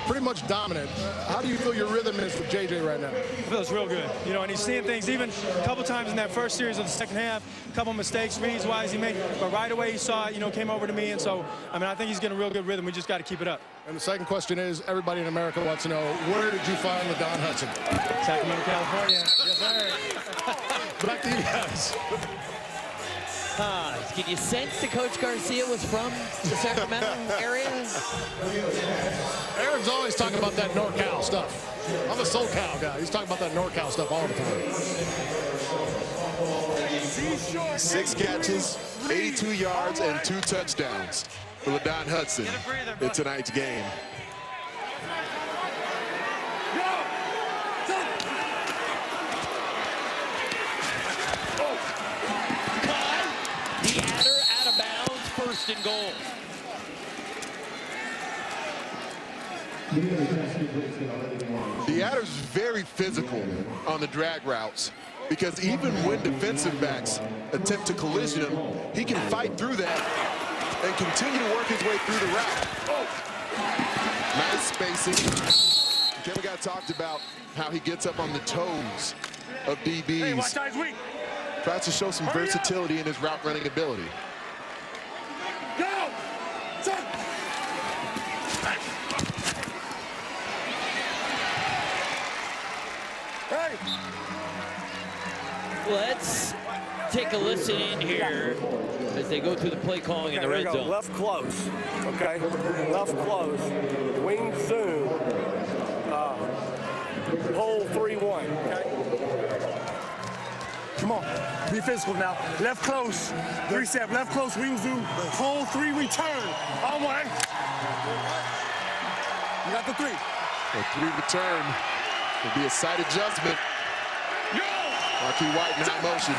pretty much dominant. How do you feel your rhythm is with JJ right now? It feels real good, you know, and he's seeing things even a couple times in that first series of the second half, a couple mistakes, reads-wise he made, but right away he saw it, you know, came over to me, and so, I mean, I think he's getting a real good rhythm. We just got to keep it up. And the second question is, everybody in America wants to know, where did you find LaDon Hudson? Sacramento, California. Yes, sir. Back to you guys. Can you sense that Coach Garcia was from the Sacramento area? Aaron's always talking about that NorCal stuff. I'm a SoCal guy. He's talking about that NorCal stuff all the time. 6 catches, 82 yards, and 2 touchdowns for LaDon Hudson in tonight's game. First and goal. The Adder's very physical on the drag routes because even when defensive backs attempt to collision him, he can fight through that and continue to work his way through the route. Nice spacing. Kevin got talked about how he gets up on the toes of DBs. Hey, watch eyes weak. Tries to show some versatility in his route running ability. Go! Hey! Let's take a listen in here as they go through the play calling in the red zone. Left close, okay? Left close. Wing zoom. Hole 3-1, okay? Come on, be physical now. Left close, 3-step, left close, wing zoom, hole 3 return. On 1. You got the 3. A 3 return will be a side adjustment. Marquis White in high motion.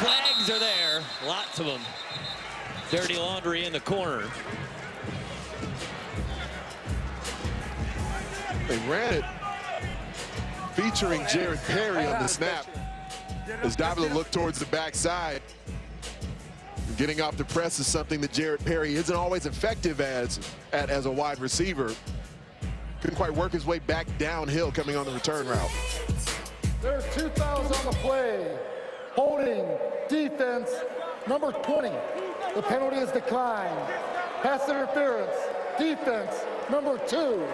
Flags are there, lots of them. Dirty laundry in the corner. They ran it featuring Jared Perry on the snap as Davila looked towards the backside. Getting off the press is something that Jared Perry isn't always effective as a wide receiver. couldn't quite work his way back downhill coming on the return route. There are 2 fouls on the play. Holding defense number 20. The penalty is declined. Pass interference, defense number 2.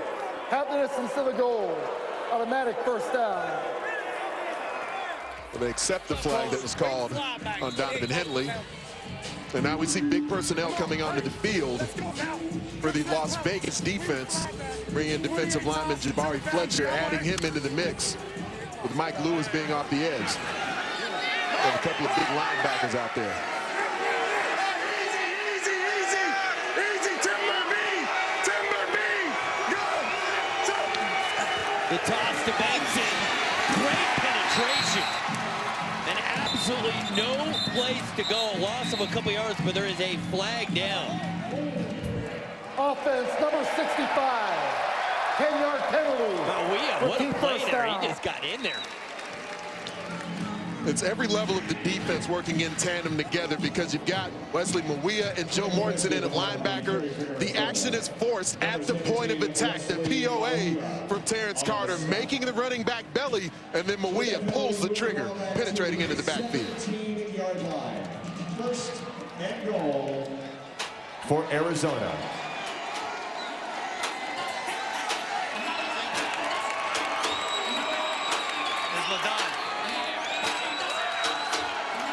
Half the distance to the goal. Automatic first down. Well, they accept the flag that was called on Donovan Henley. And now we see big personnel coming onto the field for the Las Vegas defense. Bringing in defensive lineman Jabari Fletcher, adding him into the mix with Mike Lewis being off the edge. Have a couple of big linebackers out there. Easy, Timber B, go! The toss to Benson, great penetration. And absolutely no place to go. Loss of a couple yards, but there is a flag down. Offense number 65. 10-yard penalty. What a play there. He just got in there. It's every level of the defense working in tandem together because you've got Wesley Mawia and Joe Mortensen in at linebacker. The action is forced at the point of attack. The POA from Terrence Carter making the running back belly, and then Mawia pulls the trigger, penetrating into the backfield. 15-yard line. First and goal for Arizona.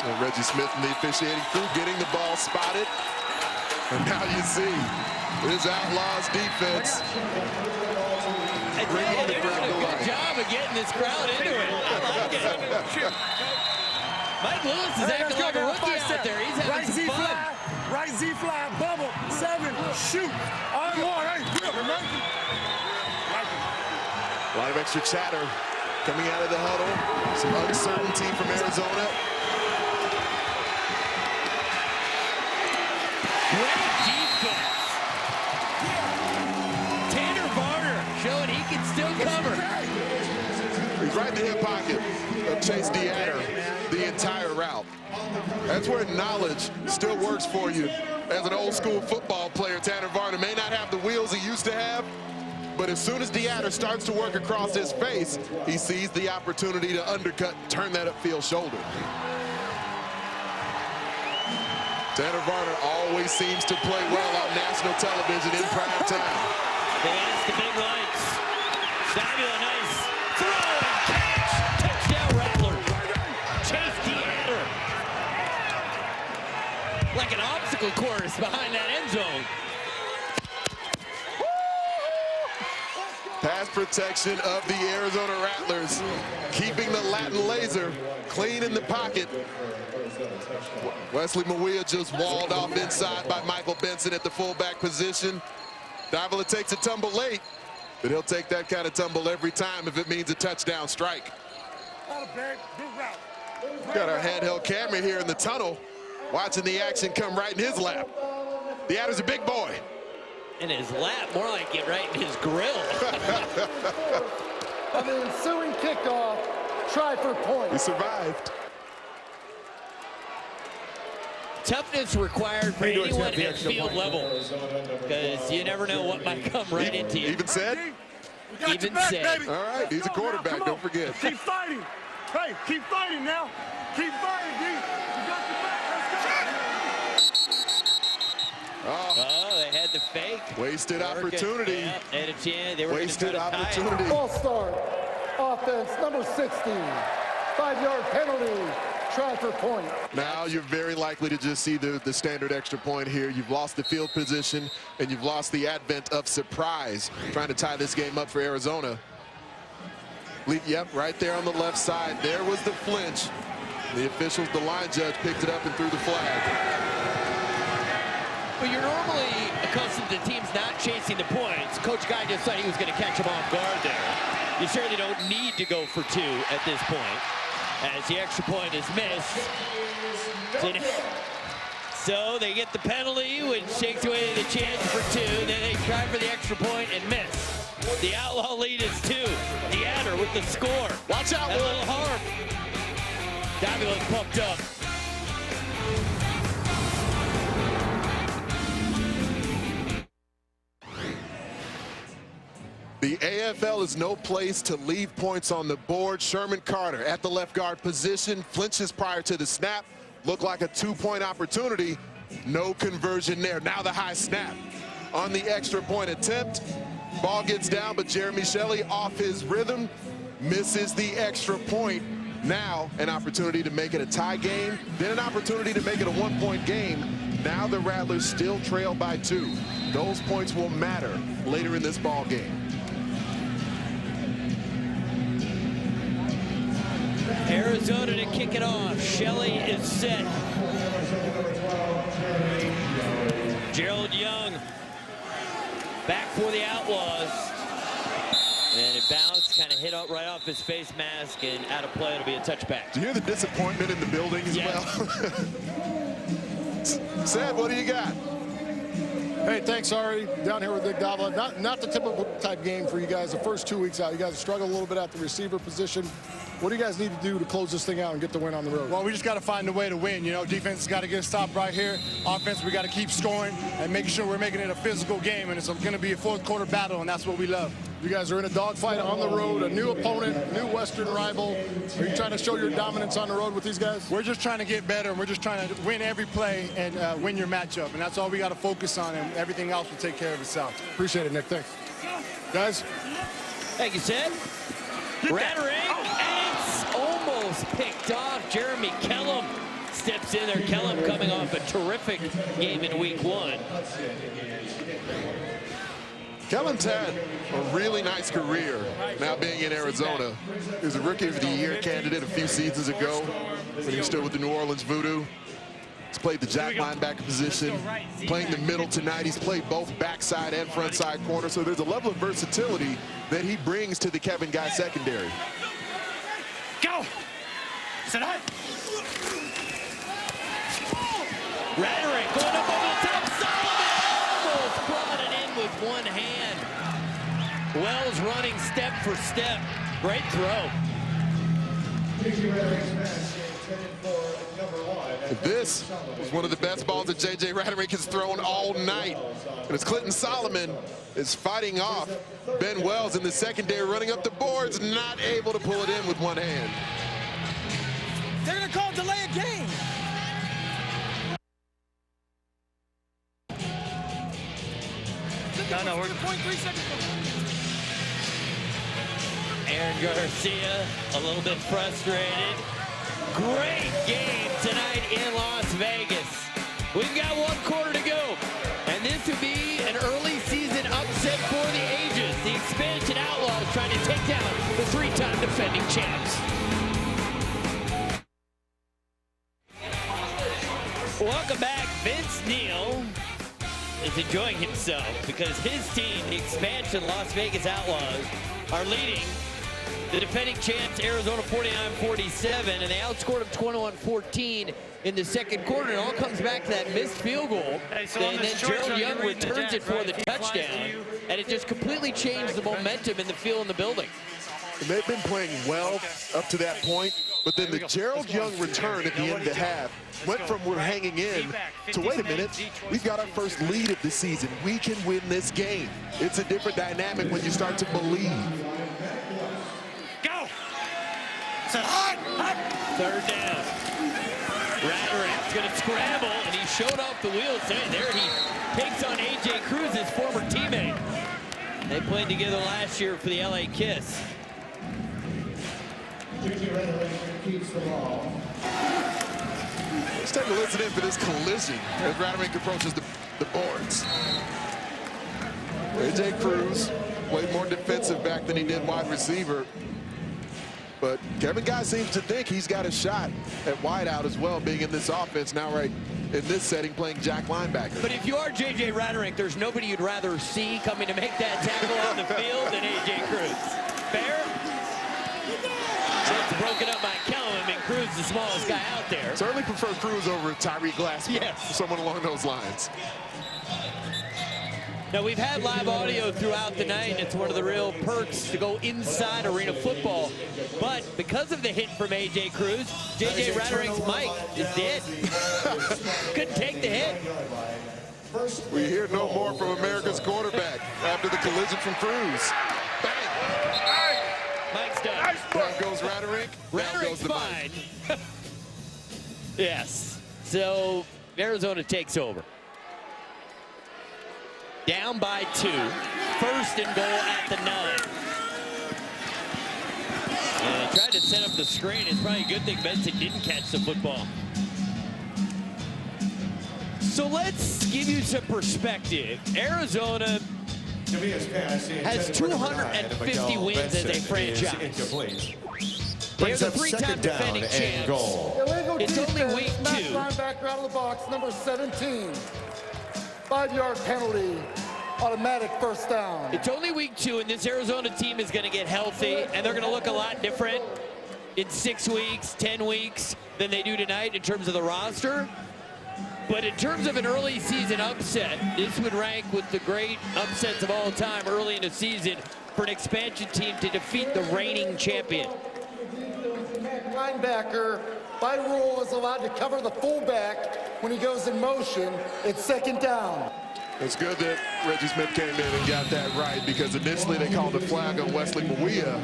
And Reggie Smith and the officiating crew getting the ball spotted. And now you see his Outlaws defense bringing the crowd to life. Good job of getting this crowd into it. I like it. Mike Lewis is acting like a rookie out there. He's having some fun. Right Z fly, bubble, 7, shoot. On one, hey, A lot of extra chatter coming out of the huddle. Some uncertainty from Arizona. Great defense. Tanner Varner showing he can still cover. He's right in the hip pocket of Chase DeAdder the entire route. That's where knowledge still works for you. As an old school football player, Tanner Varner may not have the wheels he used to have, but as soon as DeAdder starts to work across his face, he sees the opportunity to undercut, turn that upfield shoulder. Tanner Varner always seems to play well on national television in prime time. There's the big lights. Fabulous, nice throw and catch. Touchdown Rattlers. Chase DeAdder. Like an obstacle course behind that end zone. Pass protection of the Arizona Rattlers, keeping the Latin laser clean in the pocket. Wesley Mawia just walled off inside by Michael Benson at the fullback position. Davila takes a tumble late, but he'll take that kind of tumble every time if it means a touchdown strike. Got our handheld camera here in the tunnel, watching the action come right in his lap. DeAdder's a big boy. In his lap, more like it right in his grill. On the ensuing kickoff, try for point. He survived. Toughness required for anyone at field level, because you never know what might come right into you. Even said? Even said. All right, he's a quarterback, don't forget. Keep fighting. Hey, keep fighting now. Keep fighting, D. You got your back. Let's go. Oh, they had the fake. Wasted opportunity. Yeah, they had a chance. They were Wasted opportunity. Ball start. Offense number 60. 5-yard penalty. Try for point. Now you're very likely to just see the standard extra point here. You've lost the field position, and you've lost the advent of surprise, trying to tie this game up for Arizona. Yep, right there on the left side. There was the flinch. The officials, the line judge, picked it up and threw the flag. Well, you're normally accustomed to teams not chasing the points. Coach Guy just thought he was going to catch him off guard there. You certainly don't need to go for 2 at this point, as the extra point is missed. So they get the penalty, which takes away the chance for 2. Then they try for the extra point and miss. The Outlaw lead is 2. DeAdder with the score. Watch out, a little harm. Davila's pumped up. The AFL is no place to leave points on the board. Sherman Carter at the left guard position, flinches prior to the snap. Looked like a 2-point opportunity. No conversion there. Now the high snap on the extra point attempt. Ball gets down, but Jeremy Shelley off his rhythm, misses the extra point. Now an opportunity to make it a tie game, then an opportunity to make it a 1-point game. Now the Rattlers still trail by 2. Those points will matter later in this ball game. Arizona to kick it off. Shelley is set. Gerald Young back for the Outlaws. And it bounced, kind of hit up right off his face mask, and out of play. It'll be a touchback. Do you hear the disappointment in the building as well? Sad, what do you got? Hey, thanks, Ari. Down here with Nick Davila. Not the typical type game for you guys. The first 2 weeks out, you guys struggled a little bit at the receiver position. What do you guys need to do to close this thing out and get the win on the road? Well, we just got to find a way to win. You know, defense has got to get a stop right here. Offense, we got to keep scoring and making sure we're making it a physical game. And it's going to be a fourth quarter battle, and that's what we love. You guys are in a dogfight on the road, a new opponent, new Western rival. Are you trying to show your dominance on the road with these guys? We're just trying to get better, and we're just trying to win every play and win your matchup. And that's all we got to focus on, and everything else will take care of itself. Appreciate it, Nick. Thanks. Guys. Thank you, Sid. Rattering, and it's almost picked off. Jeremy Kellum steps in there. Kellum coming off a terrific game in week 1. Kellum's had a really nice career now being in Arizona. He was a Rookie of the Year candidate a few seasons ago when he was still with the New Orleans Voodoo. He's played the jack linebacker position, playing the middle tonight. He's played both backside and frontside corner, so there's a level of versatility that he brings to the Kevin Guy secondary. Go! Sit up! Rattering going up over the top. Solomon almost brought it in with one hand. Wells running step for step. Great throw. This was one of the best balls that J.J. Rattlers has thrown all night. And as Clinton Solomon is fighting off Ben Wells in the secondary, running up the boards, not able to pull it in with one hand. They're going to call delay a game. No, we're 0.3 seconds. Aaron Garcia a little bit frustrated. Great game tonight in Las Vegas. We've got 1 quarter to go, and this would be an early season upset for the ages. The expansion Outlaws trying to take down the 3-time defending champs. Welcome back. Vince Neal is enjoying himself because his team, the expansion Las Vegas Outlaws, are leading the defending champs Arizona 49-47, and they outscored them 21-14 in the second quarter. It all comes back to that missed field goal, and then Gerald Young returns it for the touchdown, and it just completely changed the momentum and the feel in the building. And they've been playing well up to that point, but then the Gerald Young return at the end of the half went from we're hanging in to wait a minute, we've got our first lead of the season. We can win this game. It's a different dynamic when you start to believe. Go! Third down. Rattering's going to scramble, and he showed off the wheels. There he takes on A.J. Cruz, his former teammate. They played together last year for the LA Kiss. Let's take a listen in for this collision as Rattling approaches the boards. A.J. Cruz played more defensive back than he did wide receiver. But Kevin Guy seems to think he's got a shot at wideout as well, being in this offense now right in this setting, playing jack linebacker. But if you are J.J. Rattlers, there's nobody you'd rather see coming to make that tackle on the field than A.J. Cruz. Fair? So it's broken up by Kellum, and Cruz the smallest guy out there. Certainly prefer Cruz over Tyree Glassman. Yes. Someone along those lines. Now, we've had live audio throughout the night, and it's one of the real perks to go inside arena football. But because of the hit from A.J. Cruz, J.J. Rattlers' mic is dead. Couldn't take the hit. We hear no more from America's quarterback after the collision from Cruz. rhetoric. Rhetoric's fine. Yes. So Arizona takes over. Down by 2. First and goal at the 9. And they tried to set up the screen. It's probably a good thing Benson didn't catch the football. So let's give you some perspective. Arizona has 250 wins as a franchise. They're the 3-time defending champs. Illegal It's defense, only week 2. Linebacker out of the box, number 17. 5-yard penalty, automatic first down. It's only week 2, and this Arizona team is going to get healthy, and they're going to look a lot different in 6 weeks, 10 weeks than they do tonight in terms of the roster. But in terms of an early season upset, this would rank with the great upsets of all time early in the season for an expansion team to defeat the reigning champion. Linebacker, by rule, is allowed to cover the fullback when he goes in motion. It's second down. It's good that Reggie Smith came in and got that right, because initially they called a flag on Wesley Mawia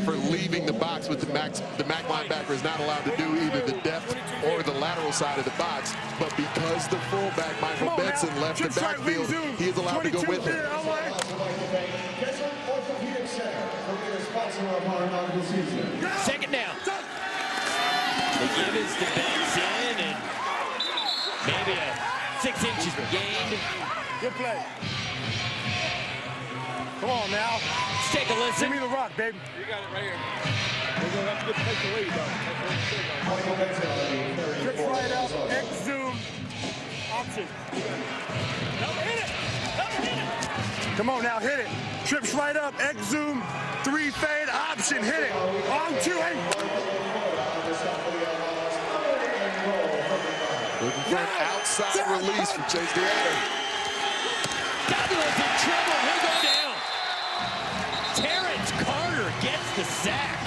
for leaving the box, with the MAC linebacker is not allowed to do either the depth or the lateral side of the box. But because the fullback, Michael Benson, left the backfield, he is allowed to go with it. Second down. The give is to Benson, and maybe a 6 inches gained. Good play. Come on now. Let's take a listen. Give me the rock, baby. You got it right here. We're going to have to take the lead, though. Trips right up, X zoom, option. Come on now, hit it. Trips right up, X zoom, 3 fade, option, hit it. On 2, Looking for an outside release from Chase Deanna. Douglas in trouble. He'll go down. Terrence Carter gets the sack.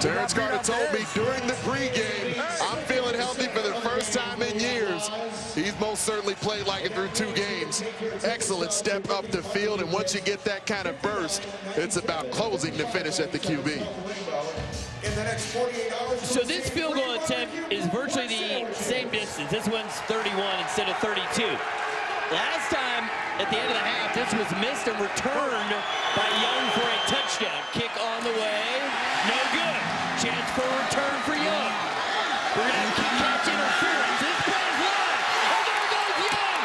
Terrence Carter told me during the pregame, I'm feeling healthy for the first time in years. He's most certainly played like it through 2 games. Excellent step up the field, and once you get that kind of burst, it's about closing the finish at the QB. So this field goal attempt is virtually the same distance. This one's 31 instead of 32. Last time at the end of the half, this was missed and returned by Young for a touchdown. Kick on the way, no good. Chance for a return for Young. We're gonna have kick catch interference. This play is live. And there goes Young.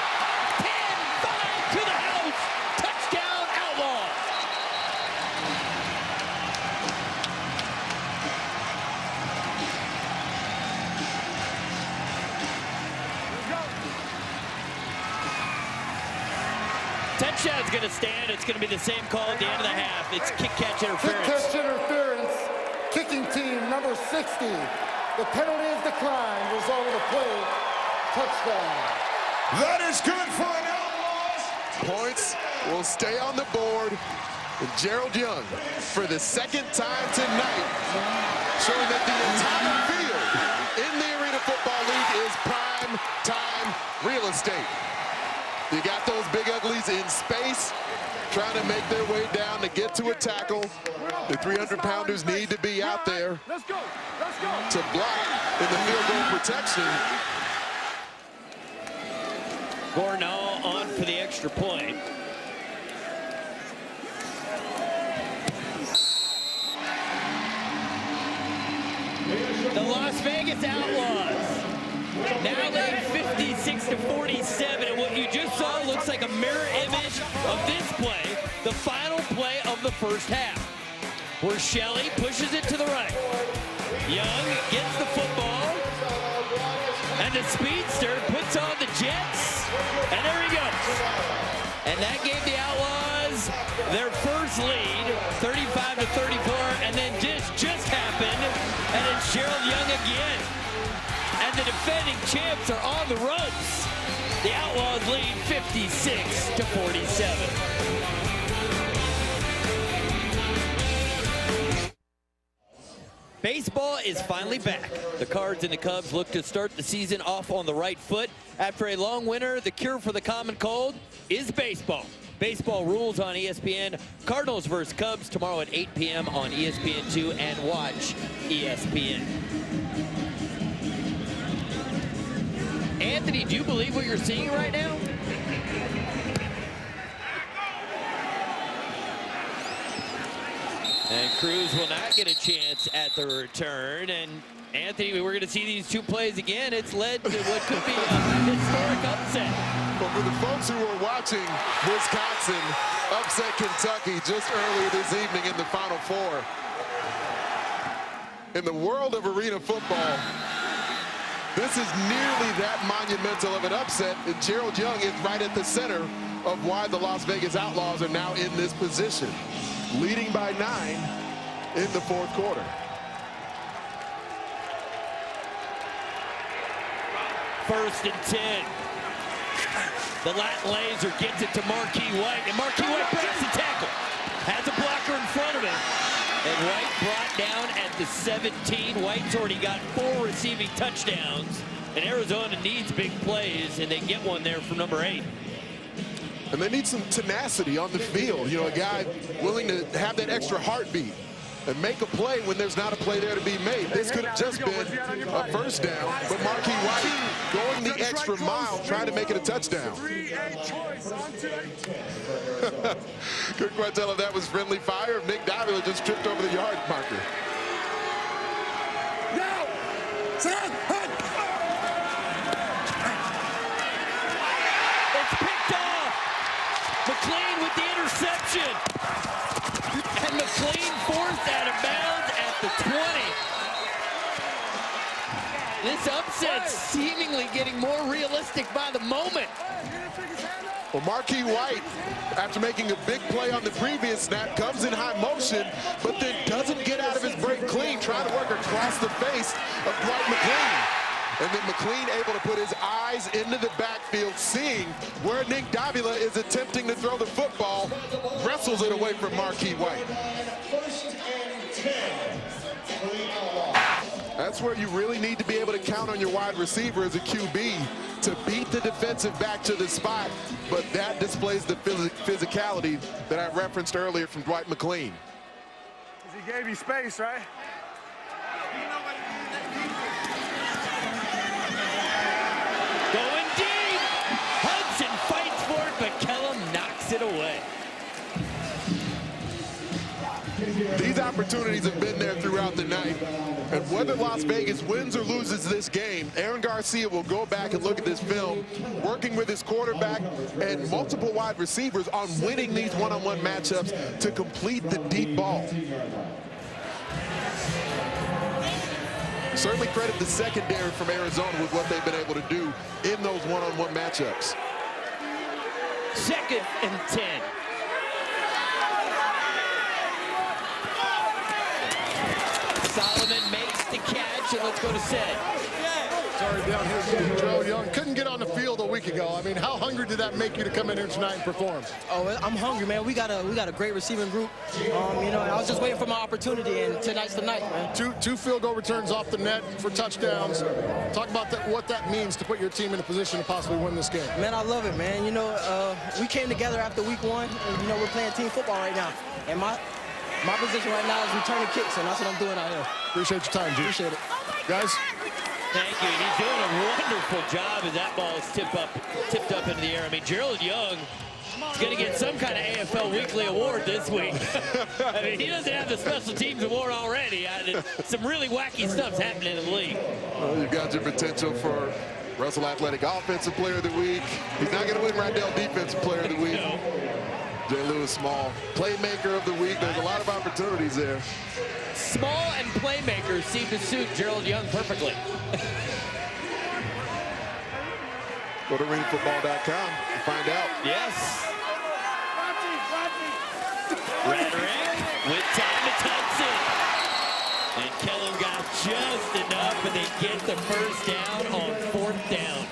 10-5 to the house. Touchdown, Outlaws. Touchdown's going to stand. It's going to be the same call at the end of the half. It's kick catch interference. Kick catch interference. Kicking team number 60. The penalty is declined. Result of the play. Touchdown. That is good for an Outlaws. Points will stay on the board. And Gerald Young, for the 2nd time tonight, showing that the entire field in the Arena Football League is prime time real estate. You got those big uglies in space, trying to make their way down to get to a tackle. The 300-pounders need to be out there to block in the field goal protection. Gornall on for the extra point. The Las Vegas Outlaws now lead 56-47, and what you just saw looks like a mirror image of this play, the final play of the first half, where Shelley pushes it to the right. Young gets the football, and the speedster puts on the jets, and there he goes. And that gave the Outlaws their first lead, 35-34, and then just happened, and it's Gerald Young again. And the defending champs are on the ropes. The Outlaws lead 56-47. Baseball is finally back. The Cards and the Cubs look to start the season off on the right foot. After a long winter, the cure for the common cold is baseball. Baseball Rules on ESPN. Cardinals versus Cubs tomorrow at 8 p.m. on ESPN2 and watch ESPN. Anthony, do you believe what you're seeing right now? And Cruz will not get a chance at the return. And Anthony, we're going to see these two plays again. It's led to what could be a historic upset. Well, for the folks who are watching Wisconsin upset Kentucky just earlier this evening in the Final Four, in the world of arena football, this is nearly that monumental of an upset, and Gerald Young is right at the center of why the Las Vegas Outlaws are now in this position, leading by 9 in the fourth quarter. First and 10. The Latin Laser gets it to Marquis White, and Marquis White breaks the tackle. Has a blocker in front of him. And White brought down at the 17. White's already got 4 receiving touchdowns. And Arizona needs big plays, and they get one there from number 8. And they need some tenacity on the field. You know, a guy willing to have that extra heartbeat and make a play when there's not a play there to be made. This could have just been a first down, but Marquis White going the extra mile, trying to make it a touchdown. Couldn't quite tell if that was friendly fire, if Nick Davila just tripped over the yard marker. It's picked off. McLean with the interception. And McLean forced out of bounds at the 20. This upset seemingly getting more realistic by the moment. Well, Marquis White, after making a big play on the previous snap, comes in high motion, but then doesn't get out of his break clean, trying to work across the face of Dwight McLean. And then McLean able to put his eyes into the backfield, seeing where Nick Davila is attempting to throw the football, wrestles it away from Marquis White. That's where you really need to be able to count on your wide receiver as a QB to beat the defensive back to the spot, but that displays the physicality that I referenced earlier from Dwight McLean. He gave you space, right? Going deep. Hudson fights for it, but Kellum knocks it away. These opportunities have been there throughout the night. And whether Las Vegas wins or loses this game, Aaron Garcia will go back and look at this film, working with his quarterback and multiple wide receivers on winning these one-on-one matchups to complete the deep ball. Certainly credit the secondary from Arizona with what they've been able to do in those one-on-one matchups. 2nd and 10. Solomon makes the catch, and let's go to set. Sorry, down here, Joe Young couldn't get on the field a week ago. I mean, how hungry did that make you to come in here tonight and perform? Oh, I'm hungry, man. We got a great receiving group. You know, I was just waiting for my opportunity, and tonight's the night, man. Two field goal returns off the net for touchdowns. Talk about what that means to put your team in a position to possibly win this game. Man, I love it, man. You know, we came together after week 1, and, you know, we're playing team football right now. And my position right now is returning kicks, and that's what I'm doing out here. Appreciate your time, G. Appreciate it. Guys. Thank you. He's doing a wonderful job as that ball is tipped up into the air. I mean, Gerald Young is going to get some kind of AFL Weekly Award this week. I mean, he doesn't have the Special Teams Award already. Some really wacky stuff's happening in the league. Well, you've got your potential for Russell Athletic Offensive Player of the Week. He's not going to win Rydell Defensive Player of the Week. No. Jay Lewis Small, Playmaker of the Week. There's a lot of opportunities there. Small and playmakers seem to suit Gerald Young perfectly. Go to arenafootball.com and find out. Yes. Rhetoric with Thomas Hudson. And Kellum got just enough, and they get the first down on 4th down.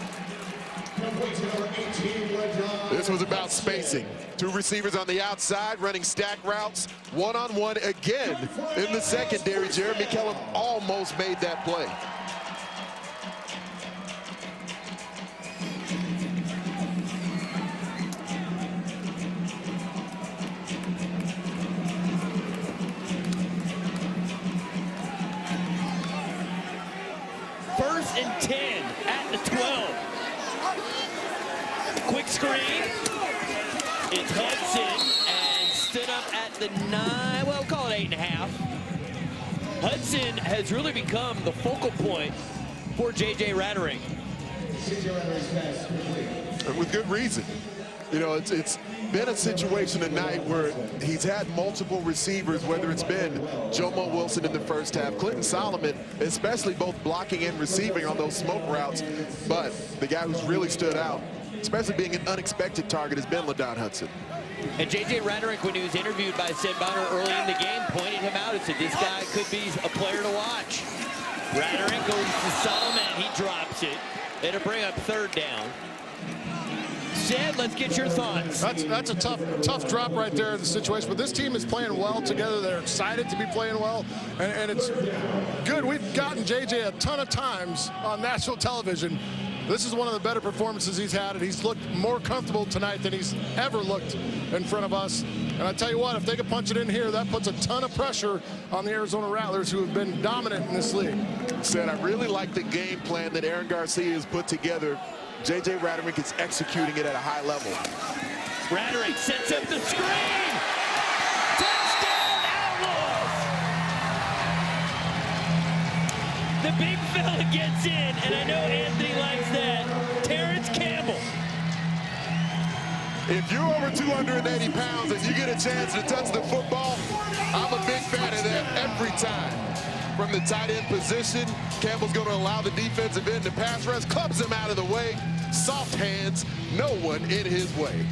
This was about spacing. 2 receivers on the outside running stack routes, one-on-one again in the secondary. Jeremy Kellum almost made that play. 1st and 10 at the 12. Quick screen. It's Hudson and stood up at the 9, well, call it 8.5. Hudson has really become the focal point for J.J. Rattlers. With good reason. You know, it's been a situation tonight where he's had multiple receivers, whether it's been Jomo Wilson in the first half, Clinton Solomon, especially both blocking and receiving on those smoke routes. But the guy who's really stood out, especially being an unexpected target, has been LaDon Hudson. And J.J. Rattlers, when he was interviewed by Sid Bonner early in the game, pointed him out and said, this guy could be a player to watch. Rattlers goes to Solomon, he drops it. It'll bring up 3rd down. Sid, let's get your thoughts. That's a tough drop right there in the situation. But this team is playing well together. They're excited to be playing well, and it's good. We've gotten JJ a ton of times on national television. This is one of the better performances he's had, and he's looked more comfortable tonight than he's ever looked in front of us. And I tell you what, if they can punch it in here, that puts a ton of pressure on the Arizona Rattlers, who have been dominant in this league. Said, I really like the game plan that Aaron Garcia has put together. J.J. Rattlers is executing it at a high level. Rattlers sets up the screen. Touchdown, Outlaws. The big fella gets in, and I know Anthony likes that. Terrence Campbell. If you're over 280 pounds and you get a chance to touch the football, I'm a big fan of that every time. From the tight end position, Campbell's going to allow the defensive end to pass rush, clubs him out of the way, soft hands, no one in his way.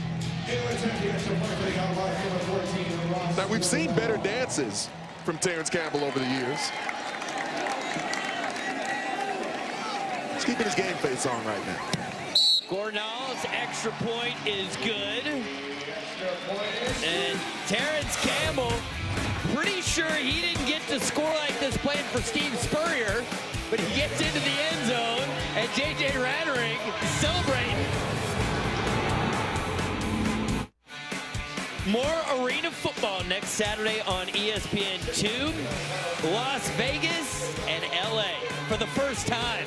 Now, we've seen better dances from Terrence Campbell over the years. He's keeping his game face on right now. Gornall's extra point is good. And Terrence Campbell, pretty sure he didn't get to score like this playing for Steve Spurrier, but he gets into the end zone, and J.J. Rattlers celebrating. More arena football next Saturday on ESPN2. Las Vegas and L.A. for the first time.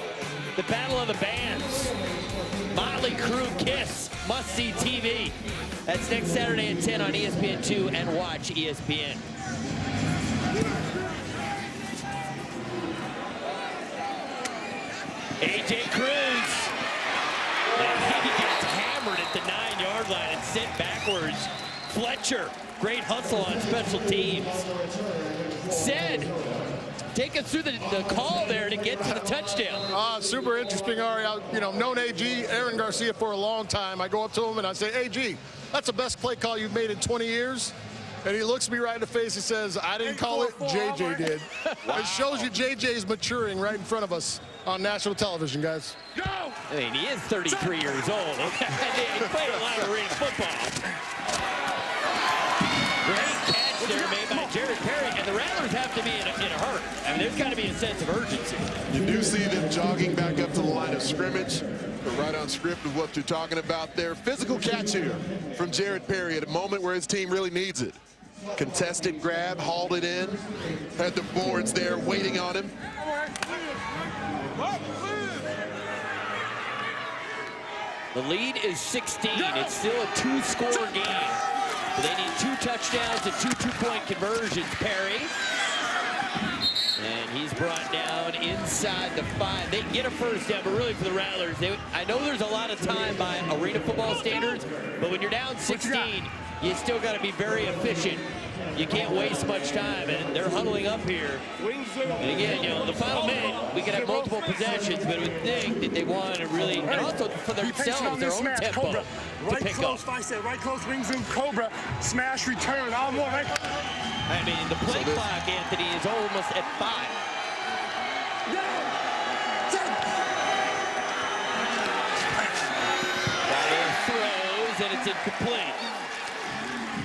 The Battle of the Bands. Motley Crue, Kiss, must-see TV. That's next Saturday at 10 on ESPN2 and watch ESPN. A.J. Cruz. And he gets hammered at the 9-yard line and sent backwards. Fletcher, great hustle on special teams. Sid, take us through the call there to get to the touchdown. Super interesting, Ari. I've known AG, Aaron Garcia, for a long time. I go up to him and I say, AG, that's the best play call you've made in 20 years. And he looks me right in the face and says, I didn't call it, JJ did. Wow. It shows you JJ is maturing right in front of us on national television, guys. Go! I mean, he is 33 years old. He played a lot of arena football. Great catch there made by Jared Perry, and the Rattlers have to be in a hurry. I mean, there's got to be a sense of urgency. You do see them jogging back up to the line of scrimmage. But right on script with what you're talking about there. Physical catch here from Jared Perry at a moment where his team really needs it. Contested grab, hauled it in, had the boards there waiting on him. The lead is 16. It's still a 2-score game. But they need 2 touchdowns and 2 two-point conversions. Perry. And he's brought down inside the 5. They can get a first down, but really for the Rattlers, I know there's a lot of time by arena football standards, but when you're down 16, you still got to be very efficient. You can't waste much time, and they're huddling up here. And again, the final minute, we could have multiple possessions, but we think that they want to really, and also for themselves, their own tempo to pick up. Right close, wings in, Cobra, smash, return, all more, right? I mean, the play clock, Anthony, is almost at 5. Throws, and it's incomplete.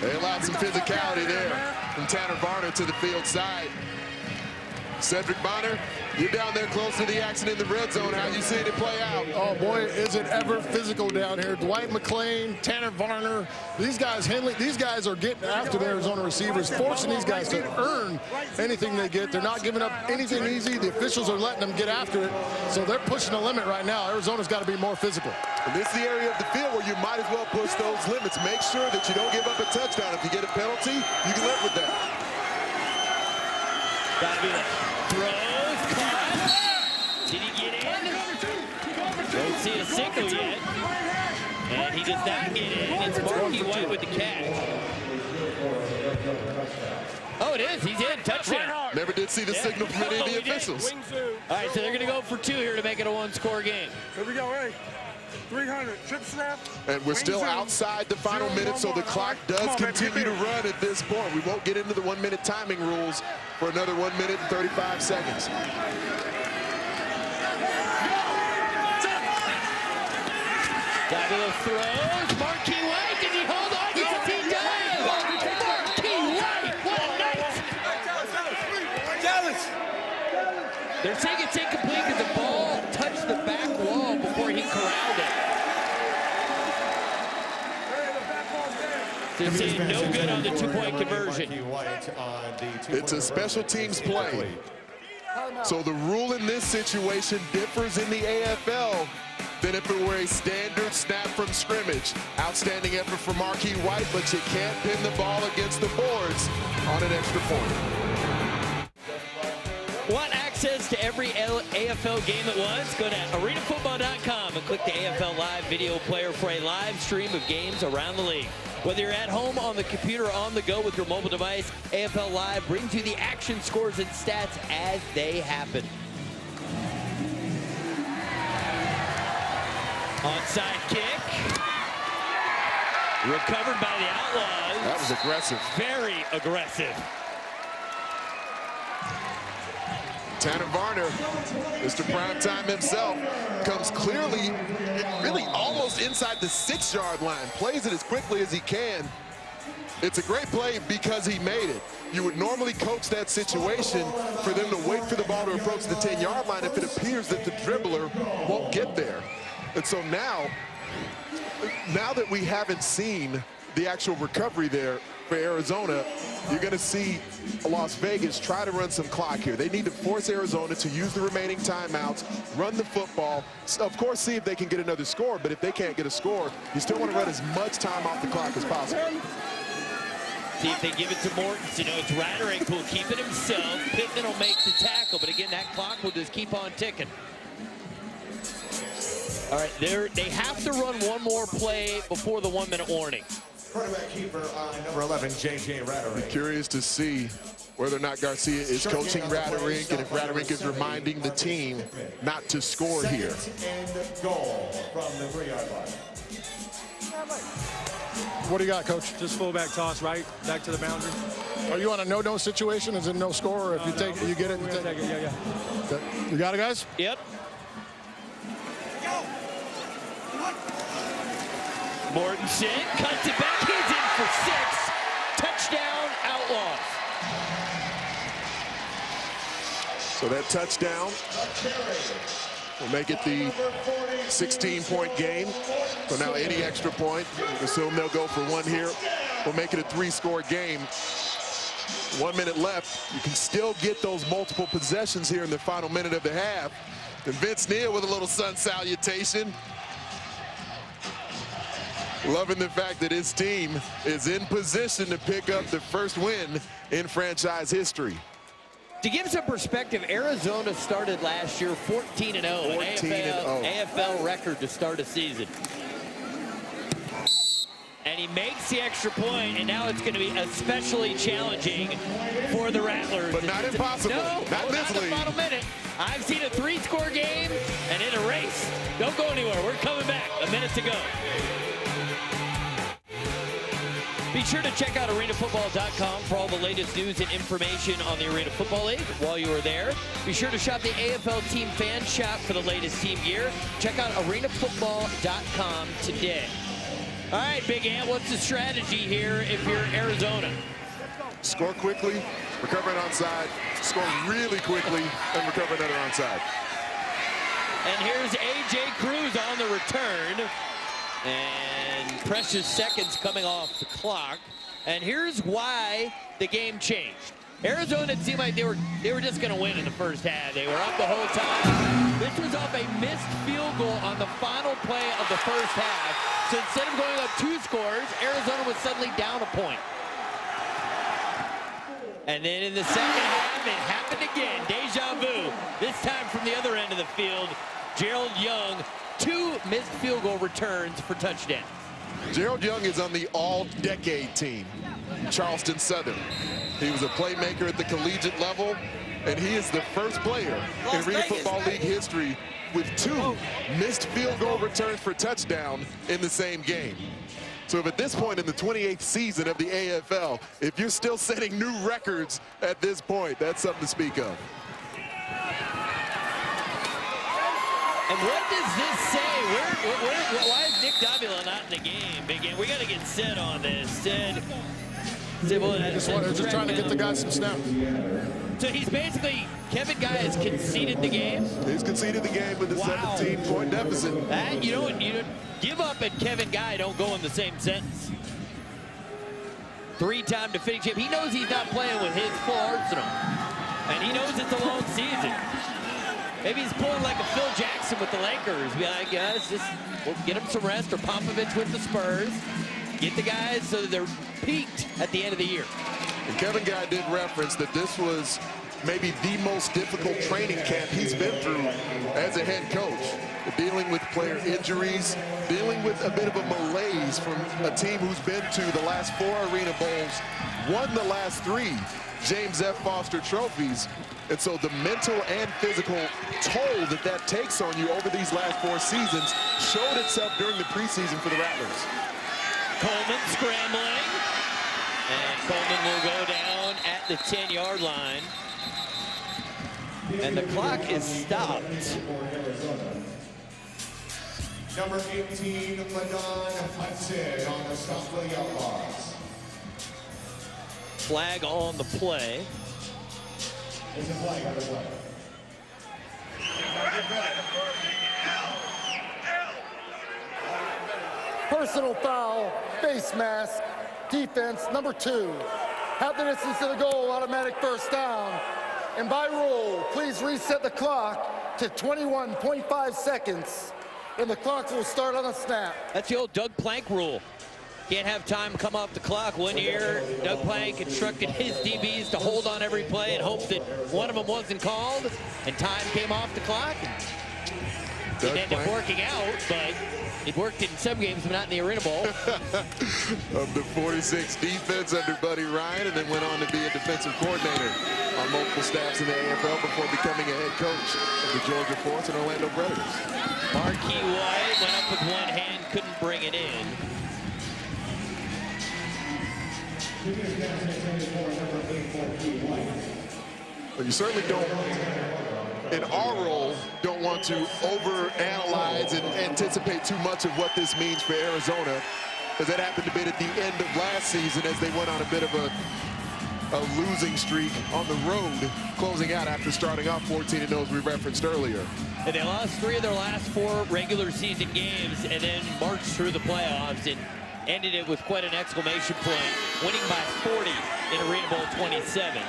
They allowed some physicality there from Tanner Varner to the field side. Cedric Bonner, you're down there close to the action in the red zone. How you seeing it play out? Oh, boy, is it ever physical down here. Dwight McClain, Tanner Varner, these guys, Henley, these guys are getting after the Arizona receivers, forcing these guys to earn anything they get. They're not giving up anything easy. The officials are letting them get after it, so they're pushing the limit right now. Arizona's got to be more physical. And this is the area of the field where you might as well push those limits. Make sure that you don't give up a touchdown. If you get a penalty, you can live with that. Gotta be there. Throws, caught. Did he get in? Don't see a signal yet. And he does not get in. It's Marky White with the catch. Oh, it is. He's in. Touchdown. Never did see the signal from any of the officials. All right, so they're going to go for 2 here to make it a 1-score game. Here we go, hey. 300, trip snap. And we're still outside the final minute, so the clock does continue to run at this point. We won't get into the 1-minute timing rules for another 1 minute and 35 seconds. Davila throws. Marky White, did he hold on? Yes, he does. Marky White, what a night. They're saying it's incomplete because the ball touched the back wall before he corralled it. They're saying no good on the 2-point conversion. It's a special teams play. So the rule in this situation differs in the AFL than if it were a standard snap from scrimmage. Outstanding effort for Marky White, but you can't pin the ball against the boards on an extra point. Want access to every AFL game at once? Go to arenafootball.com and click the AFL Live video player for a live stream of games around the league. Whether you're at home, on the computer, or on the go with your mobile device, AFL Live brings you the action, scores, and stats as they happen. Onside kick. Recovered by the Outlaws. That was aggressive. Very aggressive. Tanner Varner, Mr. Primetime himself, comes clearly, really almost inside the 6-yard line, plays it as quickly as he can. It's a great play because he made it. You would normally coach that situation for them to wait for the ball to approach the 10-yard line if it appears that the dribbler won't get there. And so now that we haven't seen the actual recovery there for Arizona, you're going to see Las Vegas try to run some clock here. They need to force Arizona to use the remaining timeouts, run the football, of course see if they can get another score, but if they can't get a score, you still want to run as much time off the clock as possible. See if they give it to Mortons. You know, it's Rattlers who will keep it himself. Pittman will make the tackle, but again, that clock will just keep on ticking. All right, they have to run one more play before the 1-minute warning. Quarterback keeper number 11, J.J. Rattlers. I'm curious to see whether or not Garcia is coaching Rattlers and if Rattlers is reminding the team not to score here. And goal from the 3-yard line. What do you got, Coach? Just fullback toss right back to the boundary. Are you on a no Situation? Is it no score? Or if you take it, you get it? You take it. Yeah. Okay. You got it, guys? Yep. Mortensen cuts it back. He's in for 6. Touchdown, Outlaws. So that touchdown will make it the 16-point game. So now any extra point, assume they'll go for 1 here, will make it a 3-score game. 1 minute left. You can still get those multiple possessions here in the final minute of the half. And Vince Neal with a little sun salutation. Loving the fact that his team is in position to pick up the first win in franchise history. To give some perspective, Arizona started last year 14-0, an AFL record to start a season. And he makes the extra point, and now it's going to be especially challenging for the Rattlers. But not impossible. No, not this not the final minute. I've seen a 3-score game and in a race. Don't go anywhere. We're coming back. A minute to go. Be sure to check out arenafootball.com for all the latest news and information on the Arena Football League. While you are there, be sure to shop the AFL Team Fan Shop for the latest team gear. Check out arenafootball.com today. All right, Big Ant, what's the strategy here if you're Arizona? Score quickly, recovering onside, scoring really quickly, and recovering another onside. And here's A.J. Cruz on the return. And precious seconds coming off the clock. And here's why the game changed. Arizona, it seemed like they were just going to win in the first half. They were up the whole time. This was off a missed field goal on the final play of the first half. So instead of going up 2 scores, Arizona was suddenly down a point. And then in the second half, it happened again. Deja vu. This time from the other end of the field, Gerald Young, 2 missed field goal returns for touchdowns. Gerald Young is on the all-decade team, Charleston Southern. He was a playmaker at the collegiate level, and he is the first player in Arena Football League history with 2 missed field goal returns for touchdown in the same game. So if at this point in the 28th season of the AFL, if you're still setting new records at this point, that's something to speak of. And what does this say? Why is Nick Davila not in the game? Big game. We got to get Sid on this. Sid just trying to get the guy some snaps. So he's basically, Kevin Guy has conceded the game. He's conceded the game with a 17-point deficit. That, you don't give up and Kevin Guy don't go in the same sentence. 3-time defending champ. He knows he's not playing with his full arsenal. And he knows it's a long season. Maybe he's pulling like a Phil Jackson with the Lakers. Be like, guys, we'll get him some rest, or Popovich with the Spurs. Get the guys so that they're peaked at the end of the year. And Kevin Guy did reference that this was maybe the most difficult training camp he's been through as a head coach. Dealing with player injuries, dealing with a bit of a malaise from a team who's been to the last 4 Arena Bowls, won the last 3 James F. Foster trophies. And so the mental and physical toll that takes on you over these last 4 seasons showed itself during the preseason for the Rattlers. Coleman scrambling. And Coleman will go down at the 10-yard line. And the clock is stopped. Number 18, Hudson on the stop for the Outlaws. Flag on the play. There's a flag on the play. Personal foul, face mask, defense, number 2. Half the distance to the goal, automatic first down. And by rule, please reset the clock to 21.5 seconds. And the clock will start on the snap. That's the old Doug Plank rule. Can't have time come off the clock. One year, Doug Plank instructed his DBs to hold on every play and hope that one of them wasn't called, and time came off the clock. It ended up working out, but it worked in some games, but not in the Arena Bowl. Of the 46 defense under Buddy Ryan, and then went on to be a defensive coordinator on multiple staffs in the AFL before becoming a head coach of the Georgia Force and Orlando Predators. Marquis White went up with one hand, couldn't bring it in. But you certainly don't, in our role, don't want to overanalyze and anticipate too much of what this means for Arizona, because that happened a bit at the end of last season as they went on a bit of a losing streak on the road, closing out after starting off 14-0 as we referenced earlier. And they lost 3 of their last 4 regular season games and then marched through the playoffs and ended it with quite an exclamation point, winning by 40 in Arena Bowl 27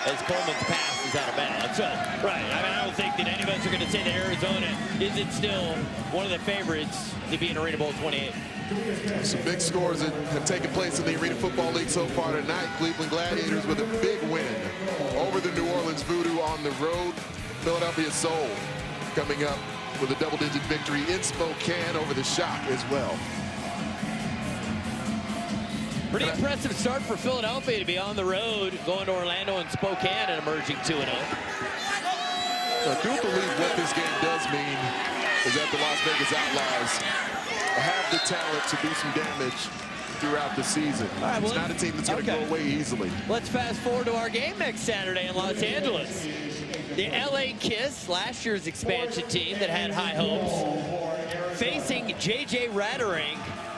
as Coleman's pass is out of bounds. So, right, I don't think that any of us are going to say that Arizona isn't still one of the favorites to be in Arena Bowl 28. Some big scores that have taken place in the Arena Football League so far tonight. Cleveland Gladiators with a big win over the New Orleans Voodoo on the road. Philadelphia Soul coming up with a double-digit victory in Spokane over the Shock as well. Pretty impressive start for Philadelphia to be on the road, going to Orlando and Spokane and emerging 2-0. I do believe what this game does mean is that the Las Vegas Outlaws have the talent to do some damage throughout the season. Right, well, it's not a team that's going to go away easily. Let's fast forward to our game next Saturday in Los Angeles. The LA Kiss, last year's expansion team that had high hopes, facing JJ Rattlers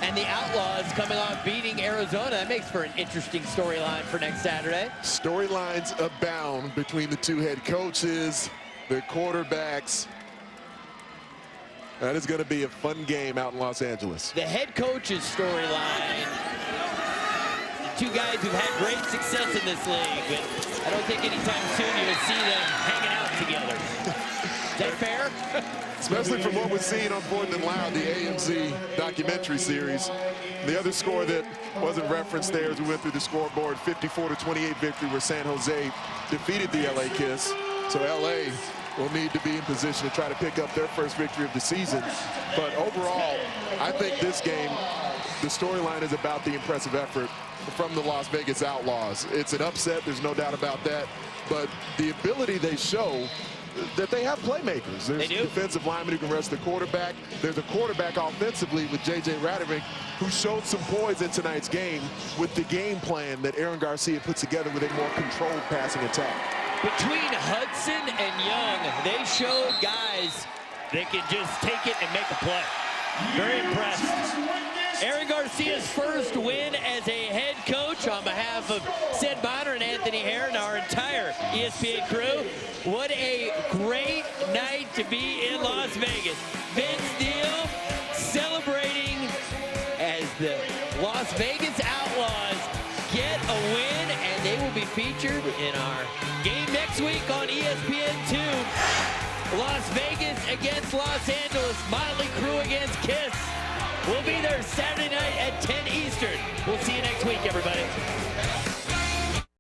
and the Outlaws coming off beating Arizona. That makes for an interesting storyline for next Saturday. Storylines abound between the two head coaches, the quarterbacks. That is going to be a fun game out in Los Angeles. The head coach's storyline. Two guys who've had great success in this league, but I don't think anytime soon you'll see them hanging out together. Is that fair? Especially from what we're seeing on 4th and Loud, the AMC documentary series. The other score that wasn't referenced there as we went through the scoreboard, 54-28 victory where San Jose defeated the LA Kiss. So LA will need to be in position to try to pick up their first victory of the season. But overall, I think this game, the storyline is about the impressive effort from the Las Vegas Outlaws. It's an upset, there's no doubt about that. But the ability they show that they have playmakers. There's defensive linemen who can rush the quarterback. There's a quarterback offensively with J.J. Rattlers, who showed some poise in tonight's game with the game plan that Aaron Garcia puts together with a more controlled passing attack. Between Hudson and Young, they showed guys that can just take it and make a play. Very impressed. Aaron Garcia's first win as a head coach on behalf of Sid Bonner and Anthony Hare and our entire ESPN crew. What a great night to be in Las Vegas. Vince Neil celebrating as the Las Vegas Outlaws get a win, and they will be featured in our game next week on ESPN2. Las Vegas against Los Angeles. Motley Crue